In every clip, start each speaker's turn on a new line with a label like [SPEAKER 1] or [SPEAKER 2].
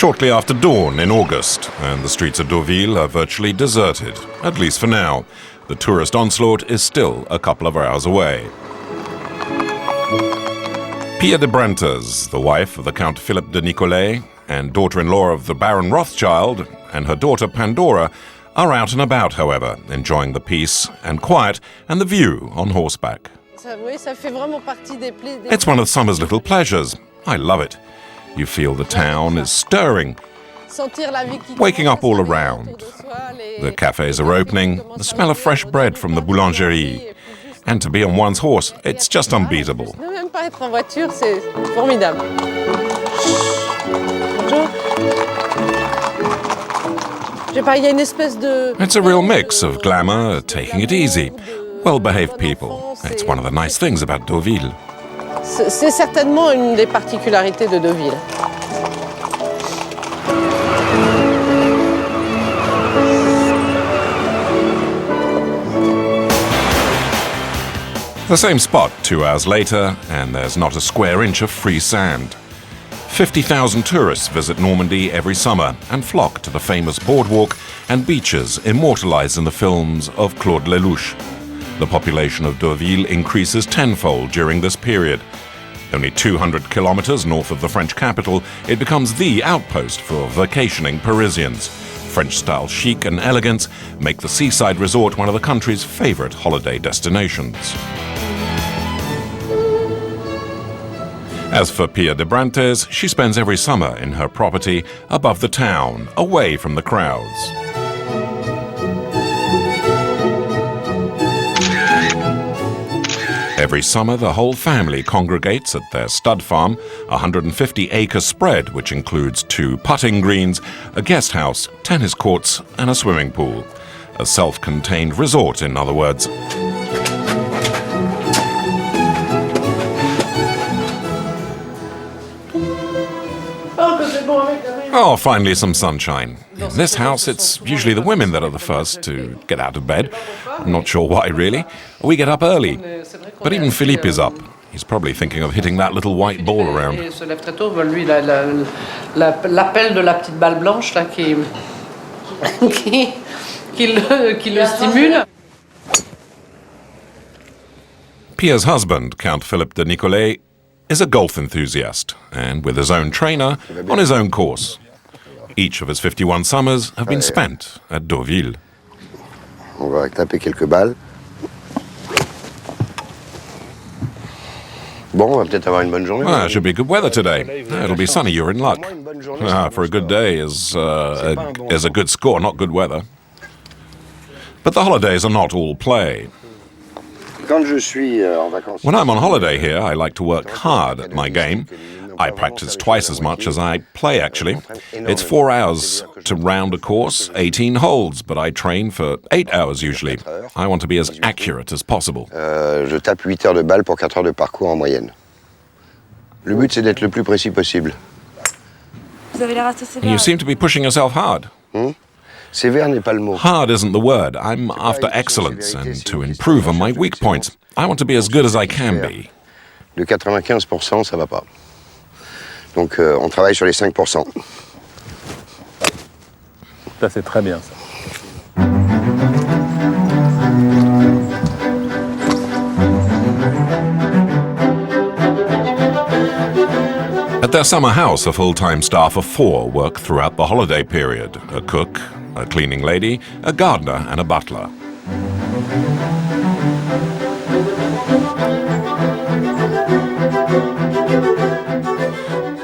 [SPEAKER 1] shortly after dawn in August, and the streets of Deauville are virtually deserted, at least for now. The tourist onslaught is still a couple of hours away. Pia de Brantes, the wife of the Count Philippe de Nicolay and daughter-in-law of the Baron Rothschild, and her daughter Pandora, are out and about, however, enjoying the peace and quiet and the view on horseback. It's one of summer's little pleasures. I love it. You feel the town is stirring, waking up all around. The cafes are opening, the smell of fresh bread from the boulangerie. And to be on one's horse, it's just unbeatable. It's a real mix of glamour, taking it easy, well-behaved people. It's one of the nice things about Deauville.
[SPEAKER 2] C'est certainement une des particularités de Deauville.
[SPEAKER 1] The same spot 2 hours later, and there's not a square inch of free sand. 50,000 tourists visit Normandy every summer and flock to the famous boardwalk and beaches immortalized in the films of Claude Lelouch. The population of Deauville increases tenfold during this period. Only 200 kilometers north of the French capital, it becomes the outpost for vacationing Parisians. French-style chic and elegance make the seaside resort one of the country's favorite holiday destinations. As for Pia de Brantes, she spends every summer in her property above the town, away from the crowds. Every summer, the whole family congregates at their stud farm, a 150-acre spread which includes 2 putting greens, a guest house, tennis courts and a swimming pool. A self-contained resort, in other words. Oh, finally some sunshine. In this house, it's usually the women that are the first to get out of bed. I'm not sure why, really. We get up early. But even Philippe is up. He's probably thinking of hitting that little white ball around.
[SPEAKER 3] L'appel de la petite balle blanche là, qui le stimule.
[SPEAKER 1] Pia's husband, Count Philippe de Nicolay, is a golf enthusiast, and with his own trainer, on his own course. Each of his 51 summers have been spent at Deauville.
[SPEAKER 4] On va taper quelques balles. Bon, on va peut-être avoir une bonne journée.
[SPEAKER 1] It should be good weather today. It'll be sunny, you're in luck. For a good day is a good score, not good weather. But the holidays are not all play. When I'm on holiday here, I like to work hard at my game. I practice twice as much as I play, actually. It's 4 hours to round a course, 18 holes, but I train for 8 hours usually. I want to be as accurate as possible.
[SPEAKER 4] Je tape 8 heures de balle pour 4 heures de parcours en moyenne. Le but, c'est d'être le plus précis possible.
[SPEAKER 1] You seem to be pushing yourself hard.
[SPEAKER 4] Sévère n'est pas le mot.
[SPEAKER 1] Hard isn't the word. I'm after excellence and to improve on my weak points. I want to be as good as I can be.
[SPEAKER 4] De 95%, ça va pas. Donc, on travaille sur les 5%.
[SPEAKER 5] Ça, c'est très bien, ça.
[SPEAKER 1] At their summer house, a full-time staff of 4 work throughout the holiday period. A cook, a cleaning lady, a gardener and a butler.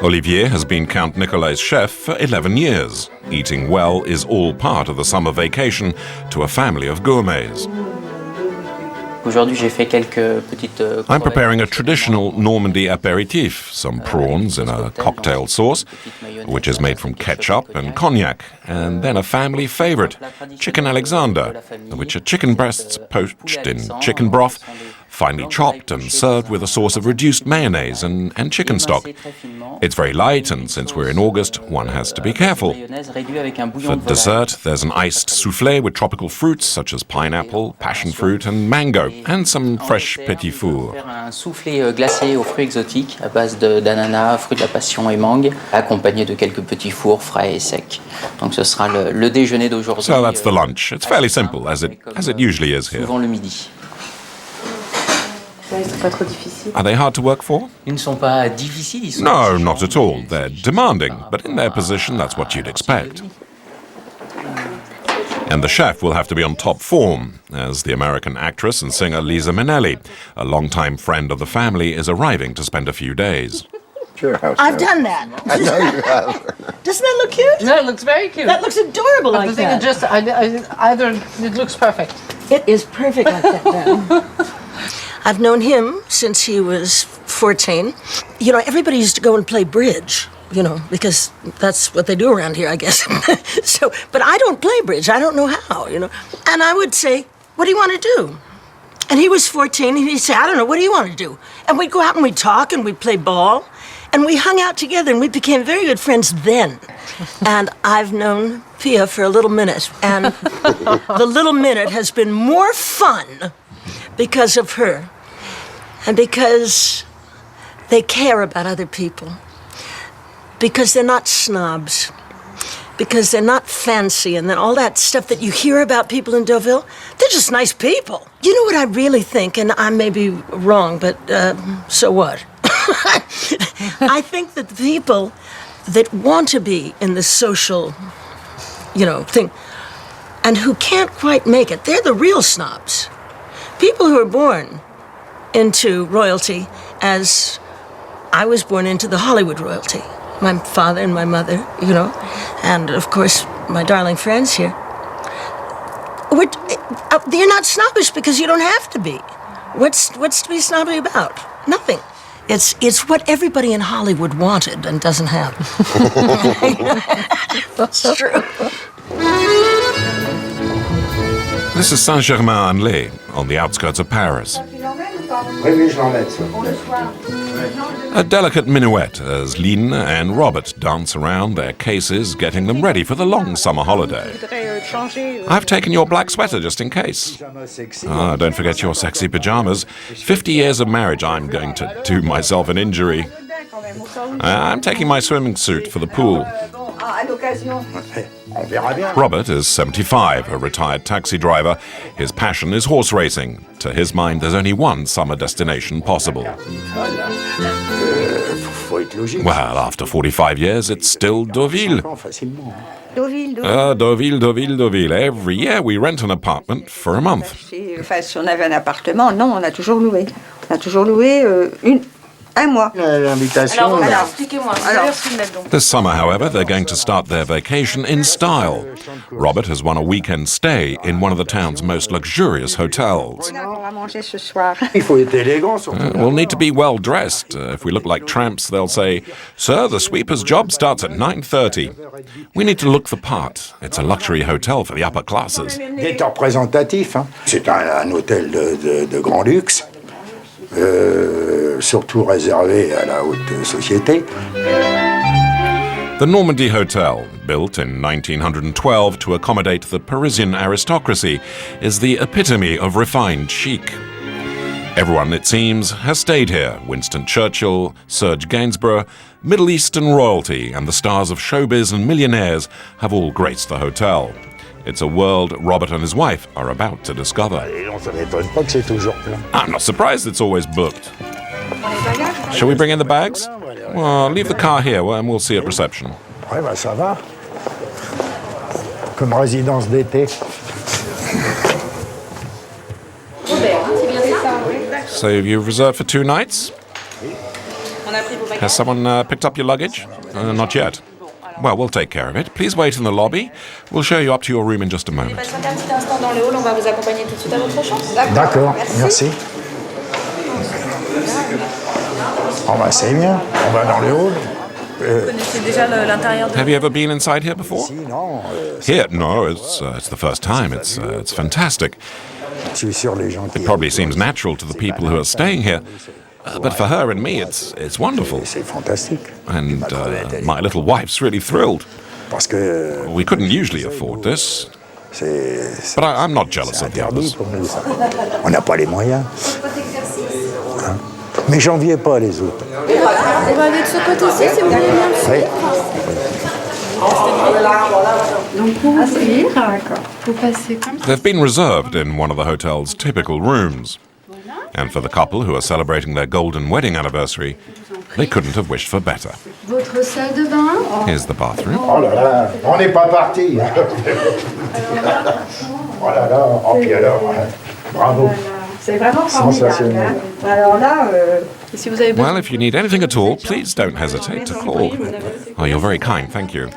[SPEAKER 1] Olivier has been Count Nicolay's chef for 11 years. Eating well is all part of the summer vacation to a family of gourmets. I'm preparing a traditional Normandy aperitif, some prawns in a cocktail sauce, which is made from ketchup and cognac, and then a family favorite, chicken Alexander, which are chicken breasts poached in chicken broth, finely chopped and served with a sauce of reduced mayonnaise and chicken stock. It's very light, and since we're in August, one has to be careful. For dessert, there's an iced soufflé with tropical fruits such as pineapple, passion fruit and mango, and some fresh petit four.
[SPEAKER 5] Un soufflé glacé aux fruits exotiques à base d'ananas, fruits de la passion et mangue, accompagné de quelques petits fours frais et secs. Donc ce sera le déjeuner d'aujourd'hui.
[SPEAKER 1] So that's the lunch. It's fairly simple, as it usually is here.
[SPEAKER 5] Souvent le midi.
[SPEAKER 1] Are they hard to work for?
[SPEAKER 5] Ils ne sont pas difficiles, ils sont
[SPEAKER 1] No, not at all. They're demanding, but in their position, that's what you'd expect. And the chef will have to be on top form, as the American actress and singer Liza Minnelli, a longtime friend of the family, is arriving to spend a few days.
[SPEAKER 6] I've done that.
[SPEAKER 4] I know you have.
[SPEAKER 6] Doesn't that look cute?
[SPEAKER 3] No, it looks very cute.
[SPEAKER 6] That looks adorable
[SPEAKER 3] But
[SPEAKER 6] like
[SPEAKER 3] the thing
[SPEAKER 6] that.
[SPEAKER 3] is just, either it looks perfect.
[SPEAKER 6] It is perfect like that now. I've known him since he was 14. You know, everybody used to go and play bridge, you know, because that's what they do around here, I guess. But I don't play bridge. I don't know how, you know. And I would say, what do you want to do? And he was 14, and he'd say, I don't know, what do you want to do? And we'd go out and we'd talk and we'd play ball. And we hung out together and we became very good friends then. And I've known Pia for a little minute. And the little minute has been more fun because of her. And because they care about other people. Because they're not snobs. Because they're not fancy and then all that stuff that you hear about people in Deauville. They're just nice people. You know what I really think, and I may be wrong, but so what? I think that the people that want to be in the social, you know, thing, and who can't quite make it, they're the real snobs. People who are born into royalty as I was born into the Hollywood royalty. My father and my mother, you know, and of course my darling friends here. They're not snobbish because you don't have to be. What's to be snobby about? Nothing. It's what everybody in Hollywood wanted and doesn't have. That's true.
[SPEAKER 1] This is Saint-Germain-en-Laye, on the outskirts of Paris. A delicate minuet as Line and Robert dance around their cases, getting them ready for the long summer holiday. I've taken your black sweater just in case. Don't forget your sexy pajamas. 50 years of marriage, I'm going to do myself an injury. I'm taking my swimming suit for the pool. Robert is 75, a retired taxi driver. His passion is horse racing. To his mind, there's only one summer destination possible. Well, after 45 years, it's still Deauville. Deauville. Every year we rent an apartment for a month.
[SPEAKER 7] Enfin, si on avait un appartement, non, on a toujours loué. On a toujours loué un mois.
[SPEAKER 4] L'invitation.
[SPEAKER 1] This summer, however, they're going to start their vacation in style. Robert has won a weekend stay in one of the town's most luxurious hotels. We'll need to be well dressed. If we look like tramps, they'll say, "Sir, the sweeper's job starts at 9:30. We need to look the part. It's a luxury hotel for the upper classes.
[SPEAKER 8] Décor représentatif, hein. C'est un hôtel de grand luxe. Surtout réservé à la haute société.
[SPEAKER 1] The Normandy Hotel, built in 1912 to accommodate the Parisian aristocracy, is the epitome of refined chic. Everyone, it seems, has stayed here. Winston Churchill, Serge Gainsborough, Middle Eastern royalty, and the stars of showbiz and millionaires have all graced the hotel. It's a world Robert and his wife are about to discover. I'm not surprised it's always booked. Shall we bring in the bags? Well, leave the car here and we'll see at reception.
[SPEAKER 8] Ouais, bah ça va. Comme résidence d'été.
[SPEAKER 1] So you've reserved for 2 nights? Has someone picked up your luggage? Not yet. Well, we'll take care of it. Please wait in the lobby. We'll show you up to your room in just a moment.
[SPEAKER 8] D'accord, merci. Oh bah c'est bien, on va dans le hall.
[SPEAKER 1] Have you ever been inside here before?
[SPEAKER 8] Si, non.
[SPEAKER 1] Here? No, it's the first time. It's fantastic.
[SPEAKER 8] It
[SPEAKER 1] probably seems natural to the people who are staying here, but for her and me, it's wonderful.
[SPEAKER 8] C'est fantastique.
[SPEAKER 1] And my little wife's really thrilled.
[SPEAKER 8] Parce que
[SPEAKER 1] We couldn't usually afford this, but I'm not jealous of the others.
[SPEAKER 8] pour nous, ça. On n'a pas les moyens. Hein? Mais j'enviais pas les autres.
[SPEAKER 9] On va aller de ce côté-ci si vous voulez bien le suivre. Donc pour ouvrir, vous passez comme ça.
[SPEAKER 1] They've been reserved in one of the hotel's typical rooms. And for the couple who are celebrating their golden wedding anniversary, they couldn't have wished for better.
[SPEAKER 9] Votre salle de bain.
[SPEAKER 1] Here's the bathroom.
[SPEAKER 8] Oh là là, on n'est pas parti. Oh là là, oh puis alors, bravo.
[SPEAKER 7] C'est vraiment
[SPEAKER 8] Sensationnel.
[SPEAKER 7] formidable. Alors là,
[SPEAKER 9] Si vous avez besoin.
[SPEAKER 1] Well, if you need anything at all, please don't hesitate to call. Oh, you're very kind, thank you.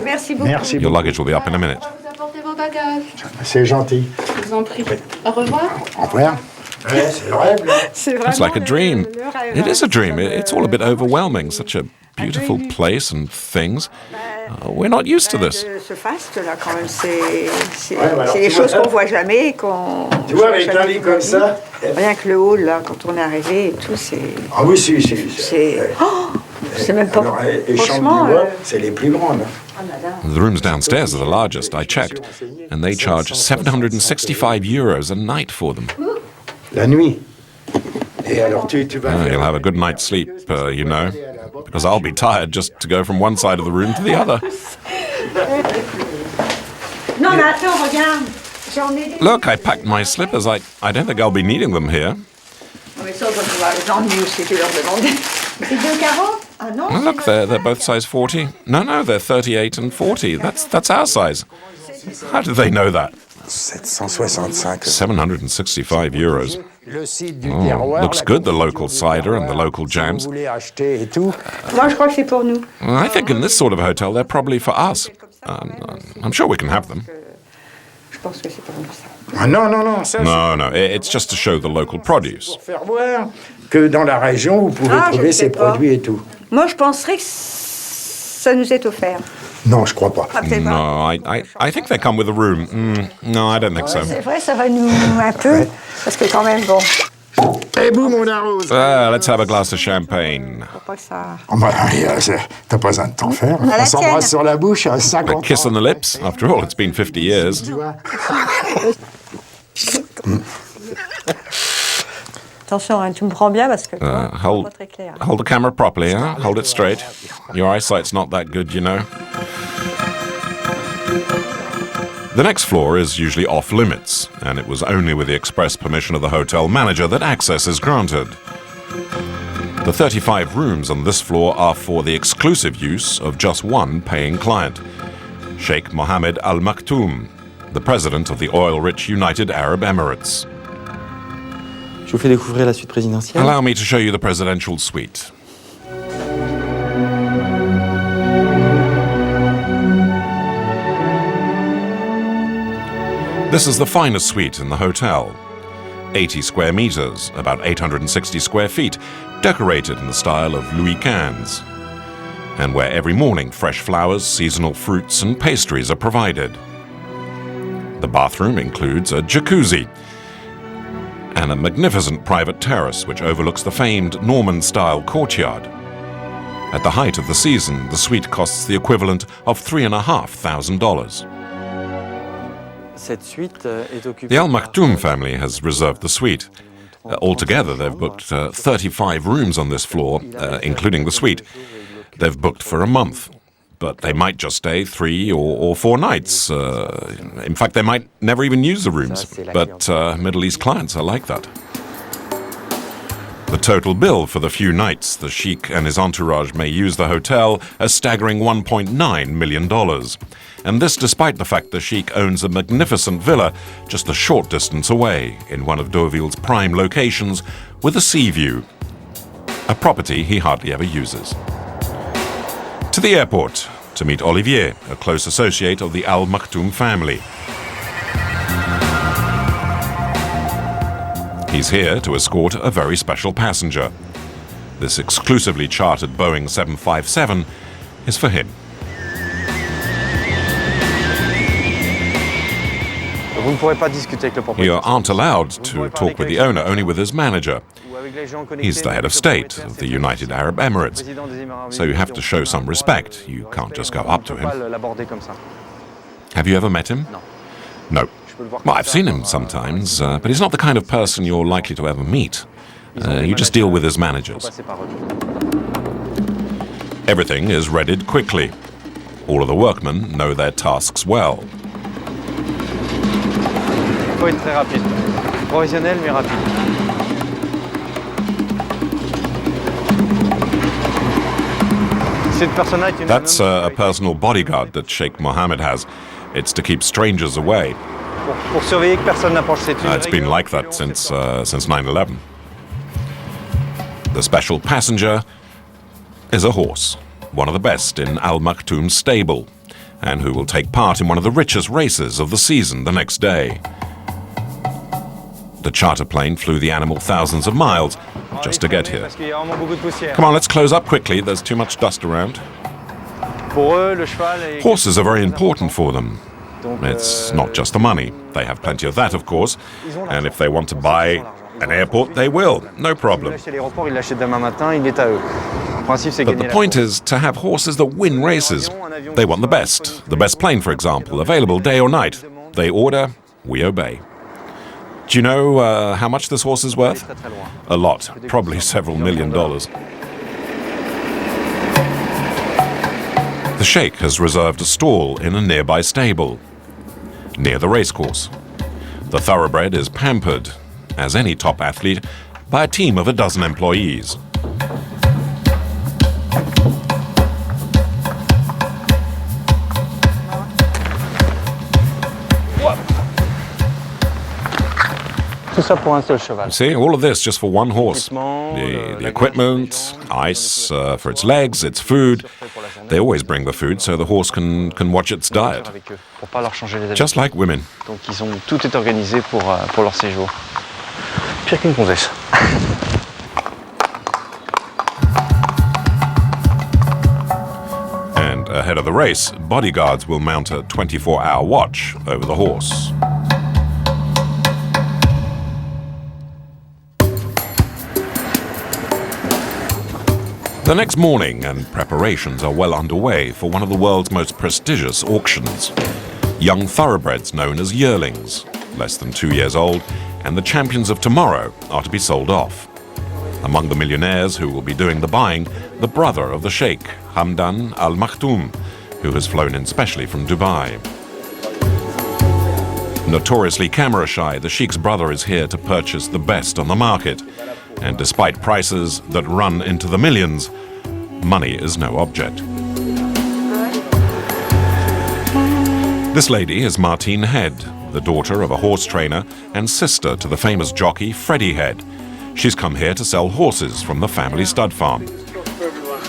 [SPEAKER 7] merci beaucoup.
[SPEAKER 8] Merci
[SPEAKER 1] Your
[SPEAKER 8] beaucoup.
[SPEAKER 1] luggage will be up in a minute.
[SPEAKER 9] Vous apportez vos bagages.
[SPEAKER 8] C'est gentil.
[SPEAKER 9] Je vous en prie. Au revoir.
[SPEAKER 8] Au revoir. Ouais, c'est le rêve, là.
[SPEAKER 7] C'est
[SPEAKER 1] It's
[SPEAKER 7] vraiment
[SPEAKER 1] like a dream.
[SPEAKER 7] le rêve,
[SPEAKER 1] It is a
[SPEAKER 7] hein.
[SPEAKER 1] dream. It's all a bit overwhelming. Such a beautiful place and things. We're not used to this.
[SPEAKER 7] Ce faste-là, quand même, c'est
[SPEAKER 8] alors,
[SPEAKER 7] des
[SPEAKER 8] tu
[SPEAKER 7] choses
[SPEAKER 8] vois,
[SPEAKER 7] qu'on voit jamais et qu'on...
[SPEAKER 8] Tu vois, avec un lit comme ça.
[SPEAKER 7] Rien que le hall, là, quand on est arrivé et tout, c'est...
[SPEAKER 8] Ah oui, si.
[SPEAKER 7] C'est... Oh, c'est même pas...
[SPEAKER 8] Alors, et chambres
[SPEAKER 7] Franchement...
[SPEAKER 8] du bois, c'est les plus grandes.
[SPEAKER 1] The rooms downstairs are the largest, I checked, and they charge €765 a night for them.
[SPEAKER 8] La nuit. Et alors, tu vas faire...
[SPEAKER 1] You'll have a good night's sleep, you know, because I'll be tired just to go from one side of the room to the other.
[SPEAKER 7] Non, mais attends, regarde. J'en ai des...
[SPEAKER 1] Look, I packed my slippers. I don't think I'll be needing them here.
[SPEAKER 7] Mais ça, quand tu vas les emmener aussi, tu leur demandes. C'est 2,40? Ah non?
[SPEAKER 1] Oh, look, they're both size 40. No, they're 38 and 40. That's our size. How did they know that?
[SPEAKER 8] 765.
[SPEAKER 1] €765.
[SPEAKER 8] Le site du
[SPEAKER 1] Oh,
[SPEAKER 8] terroir.
[SPEAKER 1] looks good, the local cider and the local jams.
[SPEAKER 8] Vous voulez acheter et tout.
[SPEAKER 7] Moi, je crois que c'est pour nous.
[SPEAKER 1] Well, I think in this sort of hotel, they're probably for us. I'm sure we can have them.
[SPEAKER 7] Je pense que c'est pour nous, ça.
[SPEAKER 8] Ah non, ça,
[SPEAKER 1] No, it's just to show the local produce.
[SPEAKER 8] c'est pour faire voir que dans la région, vous pouvez
[SPEAKER 7] Ah, je
[SPEAKER 8] trouver
[SPEAKER 7] ne sais
[SPEAKER 8] ces
[SPEAKER 7] pas.
[SPEAKER 8] produits et tout.
[SPEAKER 7] Moi, je penserais que ça nous est offert.
[SPEAKER 8] Non, je crois pas.
[SPEAKER 7] Ah, peut-être pas.
[SPEAKER 1] No, I think they come with a room. No, I don't think so.
[SPEAKER 7] C'est vrai, ça va nous un peu, parce que quand même, bon,
[SPEAKER 8] Et boum, on arrose.
[SPEAKER 1] Let's have a glass of champagne.
[SPEAKER 7] faut pas que ça...
[SPEAKER 8] Oh, bah, t'as pas besoin de t'en faire.
[SPEAKER 7] À la
[SPEAKER 8] On s'embrasse
[SPEAKER 7] tienne.
[SPEAKER 8] sur la bouche à
[SPEAKER 1] A
[SPEAKER 8] 50
[SPEAKER 1] kiss on the lips. After all, it's been 50 years.
[SPEAKER 8] Tu vois.
[SPEAKER 7] Attention, hein, tu me prends bien parce que toi, c'est
[SPEAKER 1] hold-
[SPEAKER 7] pas très clair.
[SPEAKER 1] Hold the camera properly, huh? Hold it straight. Your eyesight's not that good, you know. The next floor is usually off limits, and it was only with the express permission of the hotel manager that access is granted. The 35 rooms on this floor are for the exclusive use of just one paying client, Sheikh Mohammed Al Maktoum, the president of the oil-rich United Arab Emirates.
[SPEAKER 10] Je vous fais découvrir la suite présidentielle.
[SPEAKER 1] Allow me to show you the presidential suite. This is the finest suite in the hotel. 80 square meters, about 860 square feet, decorated in the style of Louis XV, and where every morning fresh flowers, seasonal fruits, and pastries are provided. The bathroom includes a jacuzzi and a magnificent private terrace which overlooks the famed Norman-style courtyard. At the height of the season, the suite costs the equivalent of $3,500.
[SPEAKER 10] Cette suite est occupée
[SPEAKER 1] The Al
[SPEAKER 10] par-
[SPEAKER 1] Maktoum family has reserved the suite. Altogether, they've booked 35 rooms on this floor, including the suite. They've booked for a month, but they might just stay 3 or 4 nights. In fact, they might never even use the rooms, but Middle East clients are like that. The total bill for the few nights the Sheikh and his entourage may use the hotel a staggering $1.9 million. And this despite the fact the Sheikh owns a magnificent villa just a short distance away in one of Deauville's prime locations with a sea view, a property he hardly ever uses. To the airport to meet Olivier, a close associate of the Al Maktoum family. He's here to escort a very special passenger. This exclusively chartered Boeing 757 is for him.
[SPEAKER 10] Vous ne pourrez pas discuter avec le
[SPEAKER 1] You
[SPEAKER 10] propriétaire.
[SPEAKER 1] aren't allowed to talk with the owner, only with his manager.
[SPEAKER 10] Ou avec les gens connectés,
[SPEAKER 1] He's the head of state of the United Arab Emirates,
[SPEAKER 10] président des Émirats
[SPEAKER 1] so you have to
[SPEAKER 10] Unis,
[SPEAKER 1] show
[SPEAKER 10] donc,
[SPEAKER 1] some respect. You can't just go up to
[SPEAKER 10] on peut pas
[SPEAKER 1] him.
[SPEAKER 10] l'aborder comme ça.
[SPEAKER 1] Have you ever met him?
[SPEAKER 10] Non.
[SPEAKER 1] No.
[SPEAKER 10] Je peux le voir
[SPEAKER 1] Well,
[SPEAKER 10] comme
[SPEAKER 1] I've
[SPEAKER 10] ça,
[SPEAKER 1] seen him
[SPEAKER 10] comme,
[SPEAKER 1] sometimes, but he's not the kind of person you're likely to ever meet. You just deal with his
[SPEAKER 10] faut
[SPEAKER 1] managers.
[SPEAKER 10] passer par eux.
[SPEAKER 1] Everything is readied quickly. All of the workmen know their tasks well.
[SPEAKER 10] Il faut être très rapide. Professionnel mais rapide. Cette personne-là est une
[SPEAKER 1] That's a personal bodyguard that Sheikh Mohammed has. It's to keep strangers away.
[SPEAKER 10] pour surveiller que personne n'approche. C'est une
[SPEAKER 1] It's been
[SPEAKER 10] règle
[SPEAKER 1] like
[SPEAKER 10] que
[SPEAKER 1] that
[SPEAKER 10] l'on
[SPEAKER 1] since
[SPEAKER 10] sait pas.
[SPEAKER 1] since 9/11. The special passenger is a horse, one of the best in Al Maktoum's stable, and who will take part in one of the richest races of the season the next day. The charter plane flew the animal thousands of miles just to get here.
[SPEAKER 10] Parce qu'il y a vraiment beaucoup de poussière.
[SPEAKER 1] Come on, let's close up quickly. There's too much dust around.
[SPEAKER 10] Pour eux, le cheval est
[SPEAKER 1] Horses are very important for them.
[SPEAKER 10] Donc,
[SPEAKER 1] It's not just the money. They have plenty of that, of course. And if they want to buy an airport, they will. No
[SPEAKER 10] Ils
[SPEAKER 1] problem.
[SPEAKER 10] l'achètent à l'aéroport, ils l'achètent demain matin, il est à eux. En principe, c'est
[SPEAKER 1] But
[SPEAKER 10] gagner
[SPEAKER 1] the
[SPEAKER 10] la
[SPEAKER 1] point
[SPEAKER 10] course.
[SPEAKER 1] is to have horses that win races. They want the best plane, for example, available day or night. They order, we obey. Do you know how much this horse is worth?
[SPEAKER 10] Très très loin.
[SPEAKER 1] A lot, probably several $1 million. The sheikh has reserved a stall in a nearby stable, near the racecourse. The thoroughbred is pampered, as any top athlete, by a team of a dozen employees.
[SPEAKER 10] Tout ça pour un seul cheval.
[SPEAKER 1] See, all of this just for one horse. The equipment, ice for its legs, its food. They always bring the food so the horse can watch its diet.
[SPEAKER 10] Avec eux, pour pas leur changer les habitudes.
[SPEAKER 1] Just like women.
[SPEAKER 10] Donc tout est organisé pour leur séjour. Pire qu'une gonzesse.
[SPEAKER 1] And ahead of the race, bodyguards will mount a 24-hour watch over the horse. The next morning, and preparations are well underway for one of the world's most prestigious auctions. Young thoroughbreds known as yearlings, less than 2 years old, and the champions of tomorrow are to be sold off. Among the millionaires who will be doing the buying, the brother of the Sheikh, Hamdan Al Maktoum, who has flown in specially from Dubai. Notoriously camera shy, the Sheikh's brother is here to purchase the best on the market. And despite prices that run into the millions, money is no object. This lady is Martine Head, the daughter of a horse trainer and sister to the famous jockey Freddie Head. She's come here to sell horses from the family stud farm.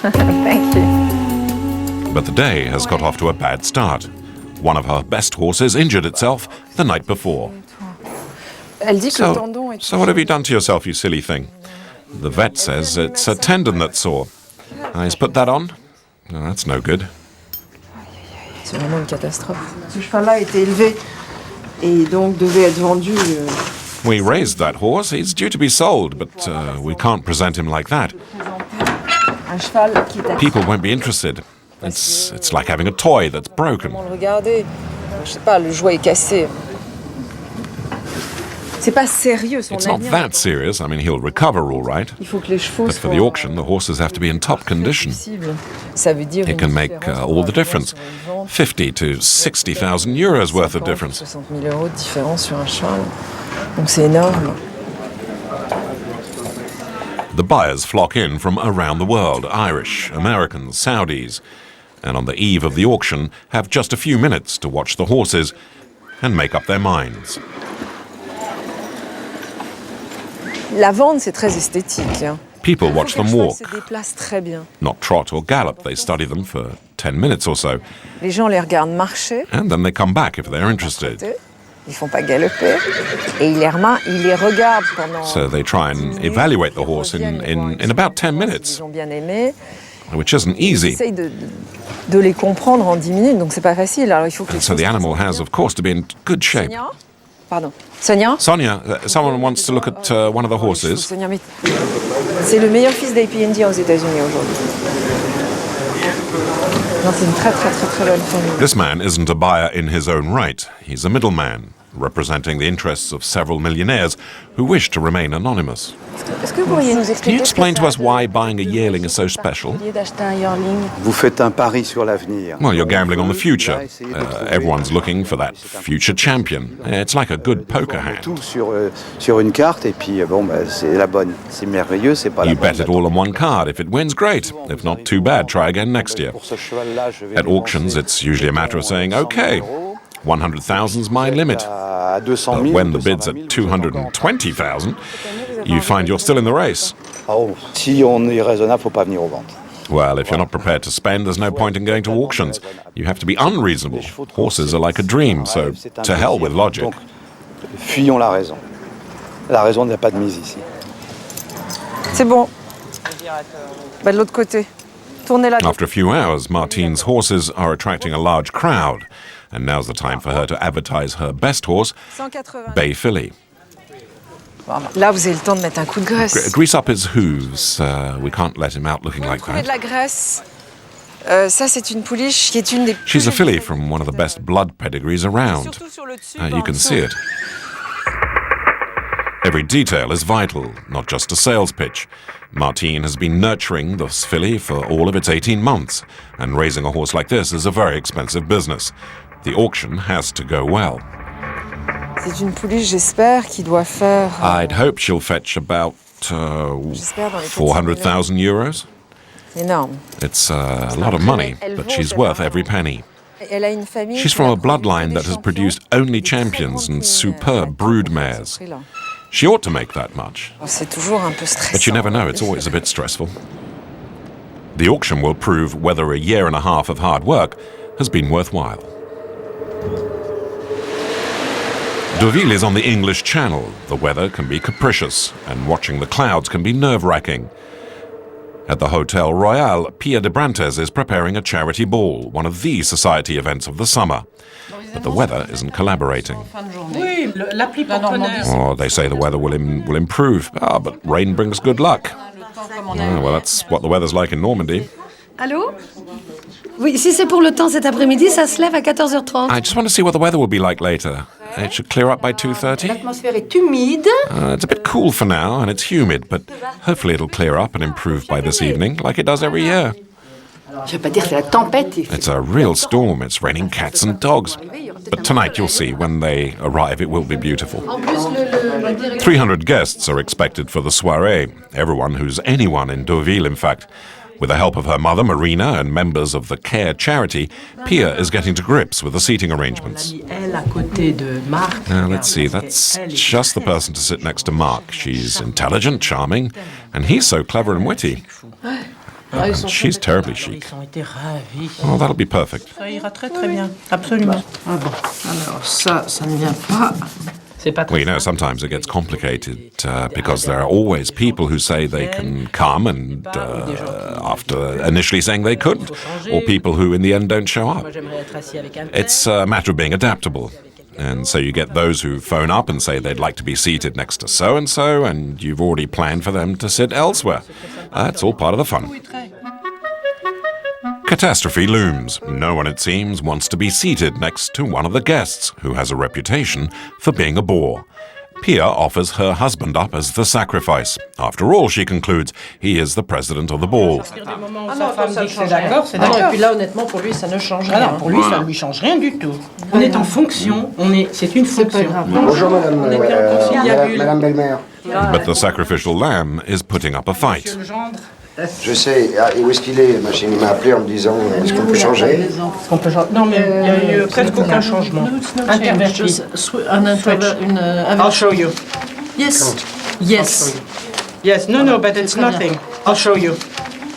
[SPEAKER 7] Thank you.
[SPEAKER 1] But the day has got off to a bad start. One of her best horses injured itself the night before. So what have you done to yourself, you silly thing? The vet says it's a tendon that's sore. He's put that on? No, that's no good.
[SPEAKER 2] C'est vraiment une catastrophe.
[SPEAKER 11] Ce cheval-là a été élevé et donc devait être vendu.
[SPEAKER 1] We raised that horse. He's due to be sold, but we can't present him like that.
[SPEAKER 11] Un cheval qui est
[SPEAKER 1] People won't be interested. It's like having a toy that's broken.
[SPEAKER 2] Regardez, je sais pas, le jouet est cassé. C'est pas sérieux son
[SPEAKER 1] It's not
[SPEAKER 2] avenir.
[SPEAKER 1] that serious. I mean, he'll recover all right.
[SPEAKER 11] Il faut que les chevaux
[SPEAKER 1] But for the auction, the horses have to be in top condition.
[SPEAKER 2] Ça veut dire
[SPEAKER 1] It can make all the difference. 50 to 60,000 euros worth of difference.
[SPEAKER 2] 60 000 € de différence sur un cheval. Donc c'est énorme.
[SPEAKER 1] The buyers flock in from around the world, Irish, Americans, Saudis, and on the eve of the auction have just a few minutes to watch the horses and make up their minds.
[SPEAKER 2] La vente, c'est très esthétique. Hein.
[SPEAKER 1] People watch them
[SPEAKER 2] Les chevaux
[SPEAKER 1] walk,
[SPEAKER 2] se déplacent très bien.
[SPEAKER 1] not trot or gallop. They study them for 10 minutes or so,
[SPEAKER 2] Les gens les regardent marcher,
[SPEAKER 1] and then they come back if they're interested.
[SPEAKER 2] ils font pas galoper, et ils les regardent pendant.
[SPEAKER 1] So they try and evaluate the horse in about 10 minutes,
[SPEAKER 2] Ils ont bien aimé.
[SPEAKER 1] which isn't
[SPEAKER 2] Ils
[SPEAKER 1] easy.
[SPEAKER 2] essayent de les comprendre en 10 minutes, donc c'est pas facile. Alors il faut que les
[SPEAKER 1] And so the animal has, of course, to be in good shape.
[SPEAKER 2] Pardon. Sonia?
[SPEAKER 1] Sonia, someone wants to look at one of the horses.
[SPEAKER 2] Sonia, mais c'est le meilleur fils d'AP&D aux États-Unis aujourd'hui. Non, c'est une très très très très belle famille.
[SPEAKER 1] This man isn't a buyer in his own right. He's a middleman, representing the interests of several millionaires who wish to remain anonymous.
[SPEAKER 2] Est-ce que vous pourriez nous
[SPEAKER 1] Can
[SPEAKER 2] expliquer
[SPEAKER 1] you explain to us why buying a yearling is so special?
[SPEAKER 2] d'acheter un yearling?
[SPEAKER 12] Vous faites un pari sur l'avenir.
[SPEAKER 1] Well, you're gambling on the future. Everyone's looking for that future champion. It's like a good poker hand.
[SPEAKER 12] Tout sur une carte et puis bon c'est la bonne. C'est merveilleux, c'est pas la
[SPEAKER 1] You
[SPEAKER 12] bonne.
[SPEAKER 1] bet it all on one card. If it wins, great. If not, too bad. Try again next year. At auctions, it's usually a matter of saying, okay, 100,000's my limit. But when the bid's at 220,000, you find you're still in the race.
[SPEAKER 12] Oh, si on est raisonnable, faut pas venir aux ventes.
[SPEAKER 1] Well, if you're not prepared to spend, there's no point in going to auctions. You have to be unreasonable. Horses are like a dream, so to hell with logic.
[SPEAKER 12] Donc, fuyons la raison. La raison n'a pas de mise ici.
[SPEAKER 2] C'est bon. Bah, de l'autre côté. Tournez-la.
[SPEAKER 1] After a few hours, Martine's horses are attracting a large crowd, and now's the time for her to advertise her best horse,
[SPEAKER 2] 180.
[SPEAKER 1] Bay Filly.
[SPEAKER 2] Là, vous avez le temps de mettre un coup de graisse.
[SPEAKER 1] Grease up his hooves. We can't let him out looking like
[SPEAKER 2] Trouver de
[SPEAKER 1] that.
[SPEAKER 2] la graisse. Ça, c'est une pouliche qui est une des plus
[SPEAKER 1] She's a filly
[SPEAKER 2] jolies.
[SPEAKER 1] from one of the best blood pedigrees around.
[SPEAKER 2] Surtout sur le dessus,
[SPEAKER 1] You can see it. Every detail is vital, not just a sales pitch. Martine has been nurturing this filly for all of its 18 months, and raising a horse like this is a very expensive business. The auction has to go well.
[SPEAKER 2] C'est une pouliche, j'espère, qui doit faire...
[SPEAKER 1] I'd hope she'll fetch about
[SPEAKER 2] J'espère dans les
[SPEAKER 1] 400,000 euros.
[SPEAKER 2] C'est énorme.
[SPEAKER 1] It's a lot of money, but she's worth every penny.
[SPEAKER 2] Elle a une famille
[SPEAKER 1] She's
[SPEAKER 2] qui
[SPEAKER 1] from
[SPEAKER 2] l'a
[SPEAKER 1] a bloodline
[SPEAKER 2] produit
[SPEAKER 1] that
[SPEAKER 2] des
[SPEAKER 1] has
[SPEAKER 2] champions.
[SPEAKER 1] produced only champions and superb brood mares.
[SPEAKER 2] Prix-là.
[SPEAKER 1] She ought to make that much,
[SPEAKER 2] C'est toujours un peu stressant.
[SPEAKER 1] but you never know, it's always a bit stressful. The auction will prove whether a year and a half of hard work has been worthwhile. Deauville is on the English Channel. The weather can be capricious, and watching the clouds can be nerve-wracking. At the Hotel Royal, Pia de Brantes is preparing a charity ball, one of the society events of the summer. But the weather isn't collaborating.
[SPEAKER 3] Oui, la pluie pour
[SPEAKER 1] Oh, they say the weather will improve. But rain brings good luck. Well, that's what the weather's like in Normandy.
[SPEAKER 13] Allô? Oui, si c'est pour le temps cet après-midi, ça se lève à 14h30.
[SPEAKER 1] I just want to see what the weather will be like later. It should clear up by 2:30.
[SPEAKER 13] L'atmosphère est humide.
[SPEAKER 1] It's a bit cool for now, and it's humid, but hopefully it'll clear up and improve by this evening, like it does every year.
[SPEAKER 13] Je vais pas dire que c'est la tempête.
[SPEAKER 1] It's a real storm. It's raining cats and dogs. But tonight, you'll see, when they arrive, it will be beautiful.
[SPEAKER 13] En plus, le directeur...
[SPEAKER 1] 300 guests are expected for the soirée. Everyone who's anyone in Deauville, in fact. With the help of her mother, Marina, and members of the Care charity, Pia is getting to grips with the seating arrangements. Now, let's see, that's just the person to sit next to Marc. She's intelligent, charming, and he's so clever and witty. And she's terribly chic. Oh, that'll be perfect.
[SPEAKER 3] Ça ira très très bien, absolument. Ah bon, alors ça ne vient pas.
[SPEAKER 1] Well, you know, sometimes it gets complicated because there are always people who say they can come and after initially saying they couldn't, or people who in the end don't show up. It's a matter of being adaptable. And so you get those who phone up and say they'd like to be seated next to so-and-so, and you've already planned for them to sit elsewhere. That's all part of the fun. Catastrophe looms. No one, it seems, wants to be seated next to one of the guests who has a reputation for being a bore. Pia offers her husband up as the sacrifice. After all, she concludes, he is the president of the ball.
[SPEAKER 3] C'est d'accord, c'est d'accord. Et puis là, honnêtement, pour lui, ça ne change rien. Alors, pour lui, ça ne lui change rien du tout. On est en fonction, c'est une fonction.
[SPEAKER 4] Bonjour madame,
[SPEAKER 3] On est bien conciliabule.
[SPEAKER 4] madame belle-mère.
[SPEAKER 1] But the sacrificial lamb is putting up a fight.
[SPEAKER 4] Je sais, où est-ce qu'il est? Ma chérie m'a appelé en me disant, est-ce qu'on peut changer?
[SPEAKER 3] Non, mais il y a eu presque aucun changement. Interverti. I'll show you.
[SPEAKER 13] Yes. Yes.
[SPEAKER 3] Yes, no, but it's nothing. I'll show you.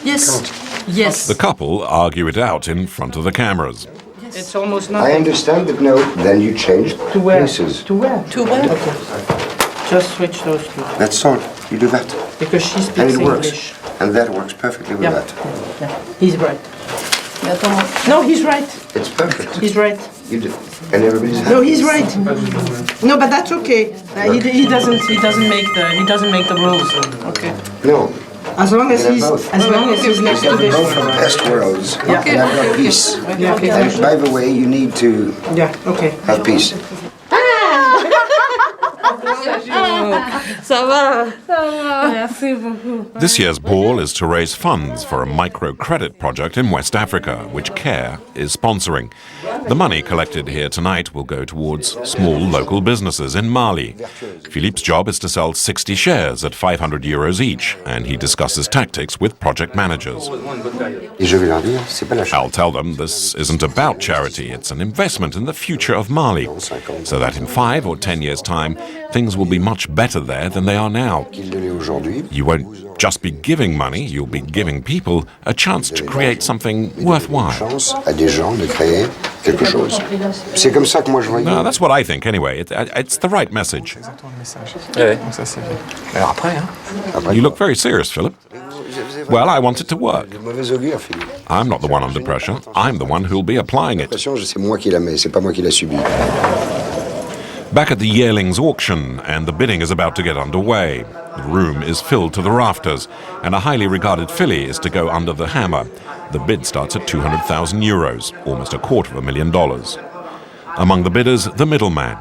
[SPEAKER 13] Yes. Yes.
[SPEAKER 1] The couple argue it out in front of the cameras.
[SPEAKER 3] It's almost
[SPEAKER 4] I
[SPEAKER 3] nothing.
[SPEAKER 4] understand, but no, then you changed
[SPEAKER 3] To where?
[SPEAKER 4] places.
[SPEAKER 3] To where?
[SPEAKER 13] To where?
[SPEAKER 3] Okay. Just switch those two.
[SPEAKER 4] That's all, you do that.
[SPEAKER 3] Because she
[SPEAKER 4] And
[SPEAKER 3] speaks
[SPEAKER 4] it works.
[SPEAKER 3] English.
[SPEAKER 4] And that works perfectly with
[SPEAKER 3] Yeah.
[SPEAKER 4] that.
[SPEAKER 3] Yeah. He's right. No, he's right.
[SPEAKER 4] It's perfect.
[SPEAKER 3] He's right.
[SPEAKER 4] You do. And everybody's happy.
[SPEAKER 3] No, he's right. No, but that's okay. He doesn't make the rules. Okay.
[SPEAKER 4] No.
[SPEAKER 3] As long as he's next to this.
[SPEAKER 4] Both of the best worlds.
[SPEAKER 3] Yeah.
[SPEAKER 4] And I've got peace.
[SPEAKER 3] Yeah, okay.
[SPEAKER 4] And by the way, you need to have peace.
[SPEAKER 13] Ça va. Merci beaucoup.
[SPEAKER 1] This year's ball is to raise funds for a microcredit project in West Africa, which CARE is sponsoring. The money collected here tonight will go towards small local businesses in Mali. Philippe's job is to sell 60 shares at 500 euros each, and he discusses tactics with project managers. I'll tell them this isn't about charity, it's an investment in the future of Mali, so that in 5 or 10 years' time, things will be much better there than they are now. You won't just be giving money, you'll be giving people a chance to create something worthwhile. No, that's what I think anyway. It's the right message. You look very serious, Philip. Well, I want it to work. I'm not the one under pressure. I'm the one who'll be applying it. Back at the yearlings auction, and the bidding is about to get underway. The room is filled to the rafters, and a highly regarded filly is to go under the hammer. The bid starts at 200,000 euros, almost $250,000. Among the bidders, the middleman.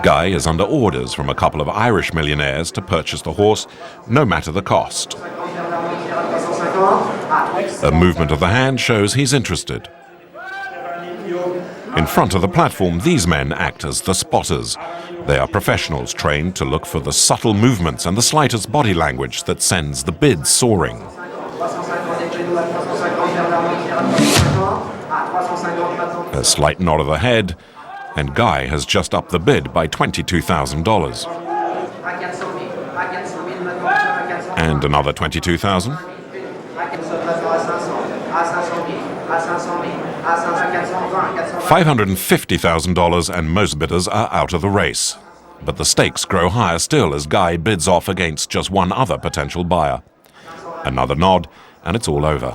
[SPEAKER 1] Guy is under orders from a couple of Irish millionaires to purchase the horse, no matter the cost. A movement of the hand shows he's interested. In front of the platform, these men act as the spotters. They are professionals trained to look for the subtle movements and the slightest body language that sends the bid soaring. A slight nod of the head, and Guy has just upped the bid by $22,000. And another $22,000. $550,000, and most bidders are out of the race. But the stakes grow higher still as Guy bids off against just one other potential buyer. Another nod, and it's all over.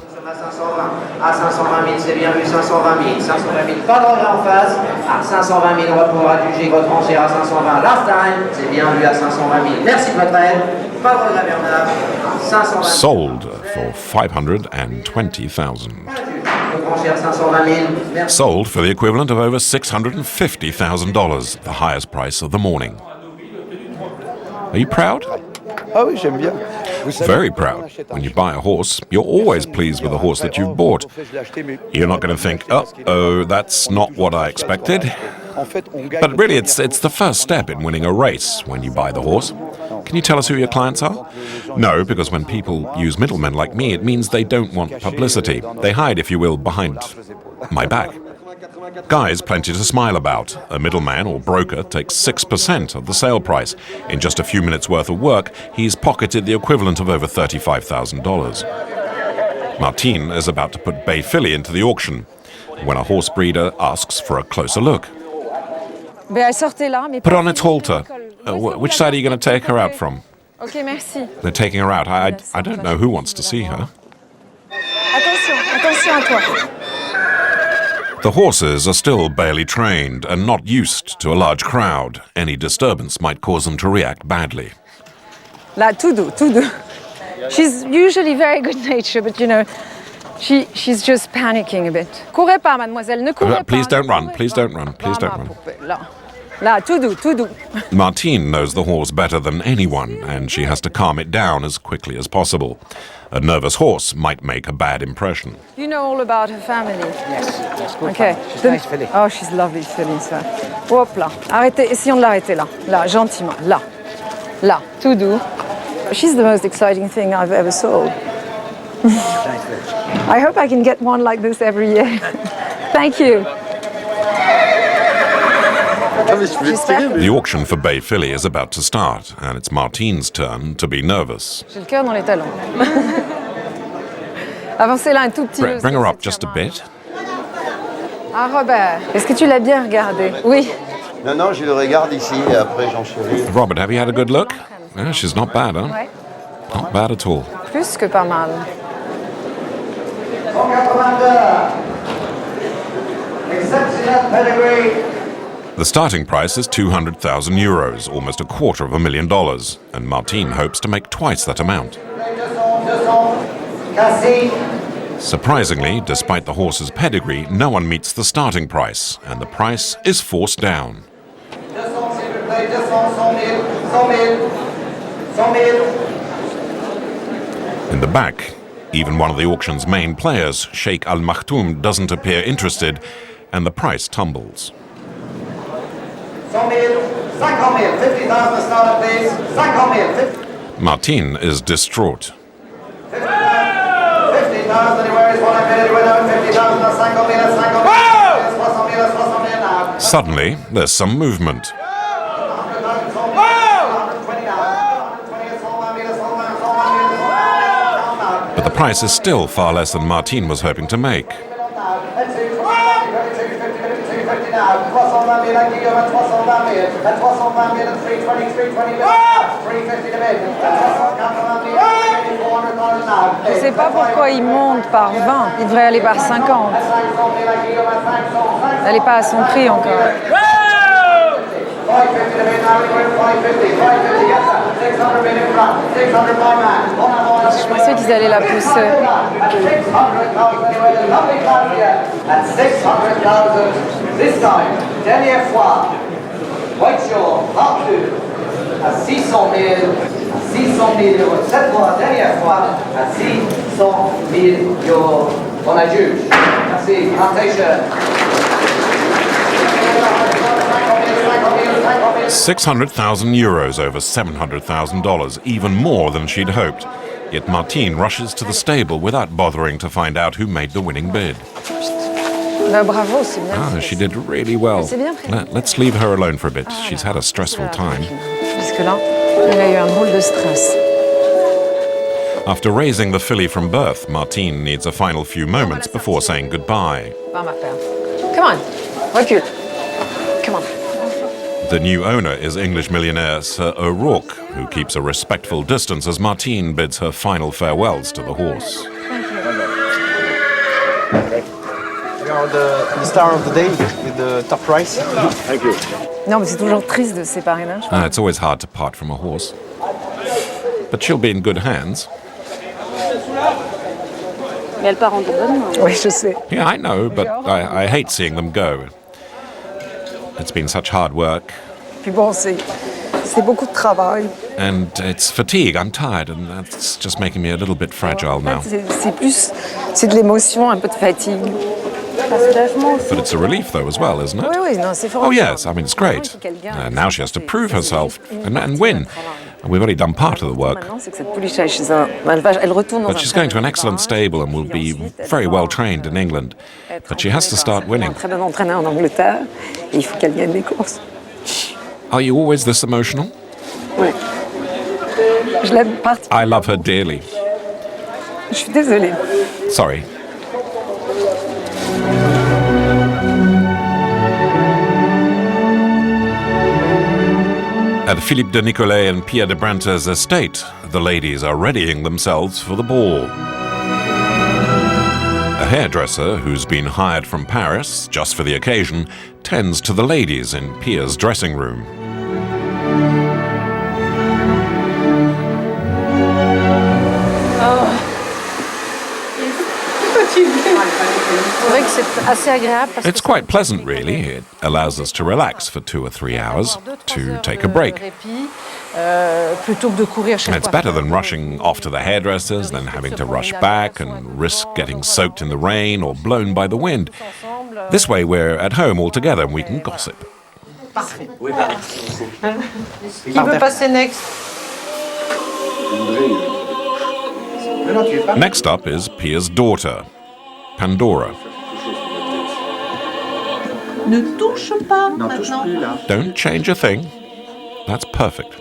[SPEAKER 1] Sold for $520,000. Sold for the equivalent of over $650,000, the highest price of the morning. Are you proud? Very proud. When you buy a horse, you're always pleased with the horse that you've bought. You're not going to think, oh, that's not what I expected. But really, it's the first step in winning a race when you buy the horse. Can you tell us who your clients are? No, because when people use middlemen like me, it means they don't want publicity. They hide, if you will, behind my back. Guy's plenty to smile about. A middleman or broker takes 6% of the sale price. In just a few minutes' worth of work, he's pocketed the equivalent of over $35,000. Martine is about to put Bay Filly into the auction when a horse breeder asks for a closer look. Put on its halter. Which side are you going to take her out from?
[SPEAKER 2] Okay, merci.
[SPEAKER 1] They're taking her out. I don't know who wants to see her.
[SPEAKER 2] Attention à toi.
[SPEAKER 1] The horses are still barely trained and not used to a large crowd. Any disturbance might cause them to react badly.
[SPEAKER 2] Là, tout doux, tout doux. She's usually very good-natured, but you know, she's just panicking a bit. Courez pas, mademoiselle, ne courez pas.
[SPEAKER 1] Please don't run, please don't run, please don't run.
[SPEAKER 2] Là, tout doux, tout doux.
[SPEAKER 1] Martine knows the horse better than anyone, and she has to calm it down as quickly as possible. A nervous horse might make a bad impression.
[SPEAKER 2] You know all about her family?
[SPEAKER 8] Yes.
[SPEAKER 2] Okay.
[SPEAKER 8] She's nice, Philly.
[SPEAKER 2] Oh, she's lovely, Philly, ça. Hop là. Arrêtez, essayons de l'arrêter là. Là, gentiment. Là. Là, tout doux. She's the most exciting thing I've ever sold. I hope I can get one like this every year. Thank you.
[SPEAKER 1] The auction for Bay Filly is about to start, and it's Martine's turn to be nervous.
[SPEAKER 2] J'ai le cœur dans les talons. Avancez-la un tout petit peu.
[SPEAKER 1] Bring her up just a bit.
[SPEAKER 2] Ah, Robert, est-ce que tu l'as bien regardée? Oui.
[SPEAKER 4] Non, je le regarde ici et après j'enchéris.
[SPEAKER 1] Robert, have you had a good look? Yeah, she's not bad, huh?
[SPEAKER 2] Ouais.
[SPEAKER 1] Not bad at all.
[SPEAKER 2] Plus que pas mal.
[SPEAKER 1] The starting price is €200,000, almost $250,000, and Martine hopes to make twice that amount. Surprisingly, despite the horse's pedigree, no one meets the starting price, and the price is forced down. In the back, even one of the auction's main players, Sheikh Al Maktoum, doesn't appear interested, and the price tumbles.
[SPEAKER 14] 50,000 to start, please. 50,000.
[SPEAKER 1] Martine is distraught.
[SPEAKER 14] 50,000 anywhere is what I paid without 50,000 or 50,000.
[SPEAKER 1] Suddenly, there's some movement. But the price is still far less than Martine was hoping to make.
[SPEAKER 2] Je ne sais pas pourquoi il monte par 20. Il devrait aller par 50. Elle n'est pas à son prix encore. Je pensais qu'ils allaient la pousser.
[SPEAKER 14] À 600 000 €. Cette fois, dernière fois, à 600 000 €. On adjuge. Merci. Plantation.
[SPEAKER 1] €600,000, over $700,000, even more than she'd hoped. Yet Martine rushes to the stable without bothering to find out who made the winning bid.
[SPEAKER 2] Bravo, c'est bien.
[SPEAKER 1] She did really well. Let's leave her alone for a bit. She's had a stressful time.
[SPEAKER 2] Parce que là, elle a eu un drôle de stress.
[SPEAKER 1] After raising the filly from birth, Martine needs a final few moments before saying goodbye.
[SPEAKER 2] Pas ma perte. Come on, recule. Come on.
[SPEAKER 1] The new owner is English millionaire Sir O'Rourke, who keeps a respectful distance as Martine bids her final farewells to the horse.
[SPEAKER 10] You are the star of the day with the top price.
[SPEAKER 8] Thank you.
[SPEAKER 2] Non, mais c'est toujours triste de se séparer d'un cheval.
[SPEAKER 1] It's always hard to part from a horse. But she'll be in good hands.
[SPEAKER 9] Mais elle part en de bonnes mains.
[SPEAKER 2] Oui, je sais.
[SPEAKER 1] Yeah, I know, but I hate seeing them go. It's been such hard work.
[SPEAKER 2] Puis bon, c'est beaucoup de travail.
[SPEAKER 1] And it's fatigue. I'm tired, and that's just making me a little bit fragile now.
[SPEAKER 2] C'est de l'émotion, un peu de fatigue.
[SPEAKER 1] But it's a relief, though, as well, isn't it?
[SPEAKER 2] Oui, non, c'est
[SPEAKER 1] Oh, yes. I mean, it's great. Now she has to prove herself and win. And we've already done part of the work. But she's going to an excellent stable and will be very well trained in England. But she has to start winning. Are you always this emotional?
[SPEAKER 2] Oui. Je l'aime
[SPEAKER 1] I love her dearly.
[SPEAKER 2] Je suis désolée.
[SPEAKER 1] Sorry. At Philippe de Nicolay and Pia de Brantes' estate, the ladies are readying themselves for the ball. A hairdresser who's been hired from Paris just for the occasion tends to the ladies in Pia's dressing room. It's quite pleasant, really. It allows us to relax for 2 or 3 hours, to take a break. It's better than rushing off to the hairdressers, then having to rush back and risk getting soaked in the rain or blown by the wind. This way we're at home all together and we can gossip.
[SPEAKER 3] Parfait. Qui veut passer next?
[SPEAKER 1] Next up is Pia's daughter, Pandora.
[SPEAKER 3] Ne touche pas maintenant.
[SPEAKER 1] Don't change a thing. That's perfect.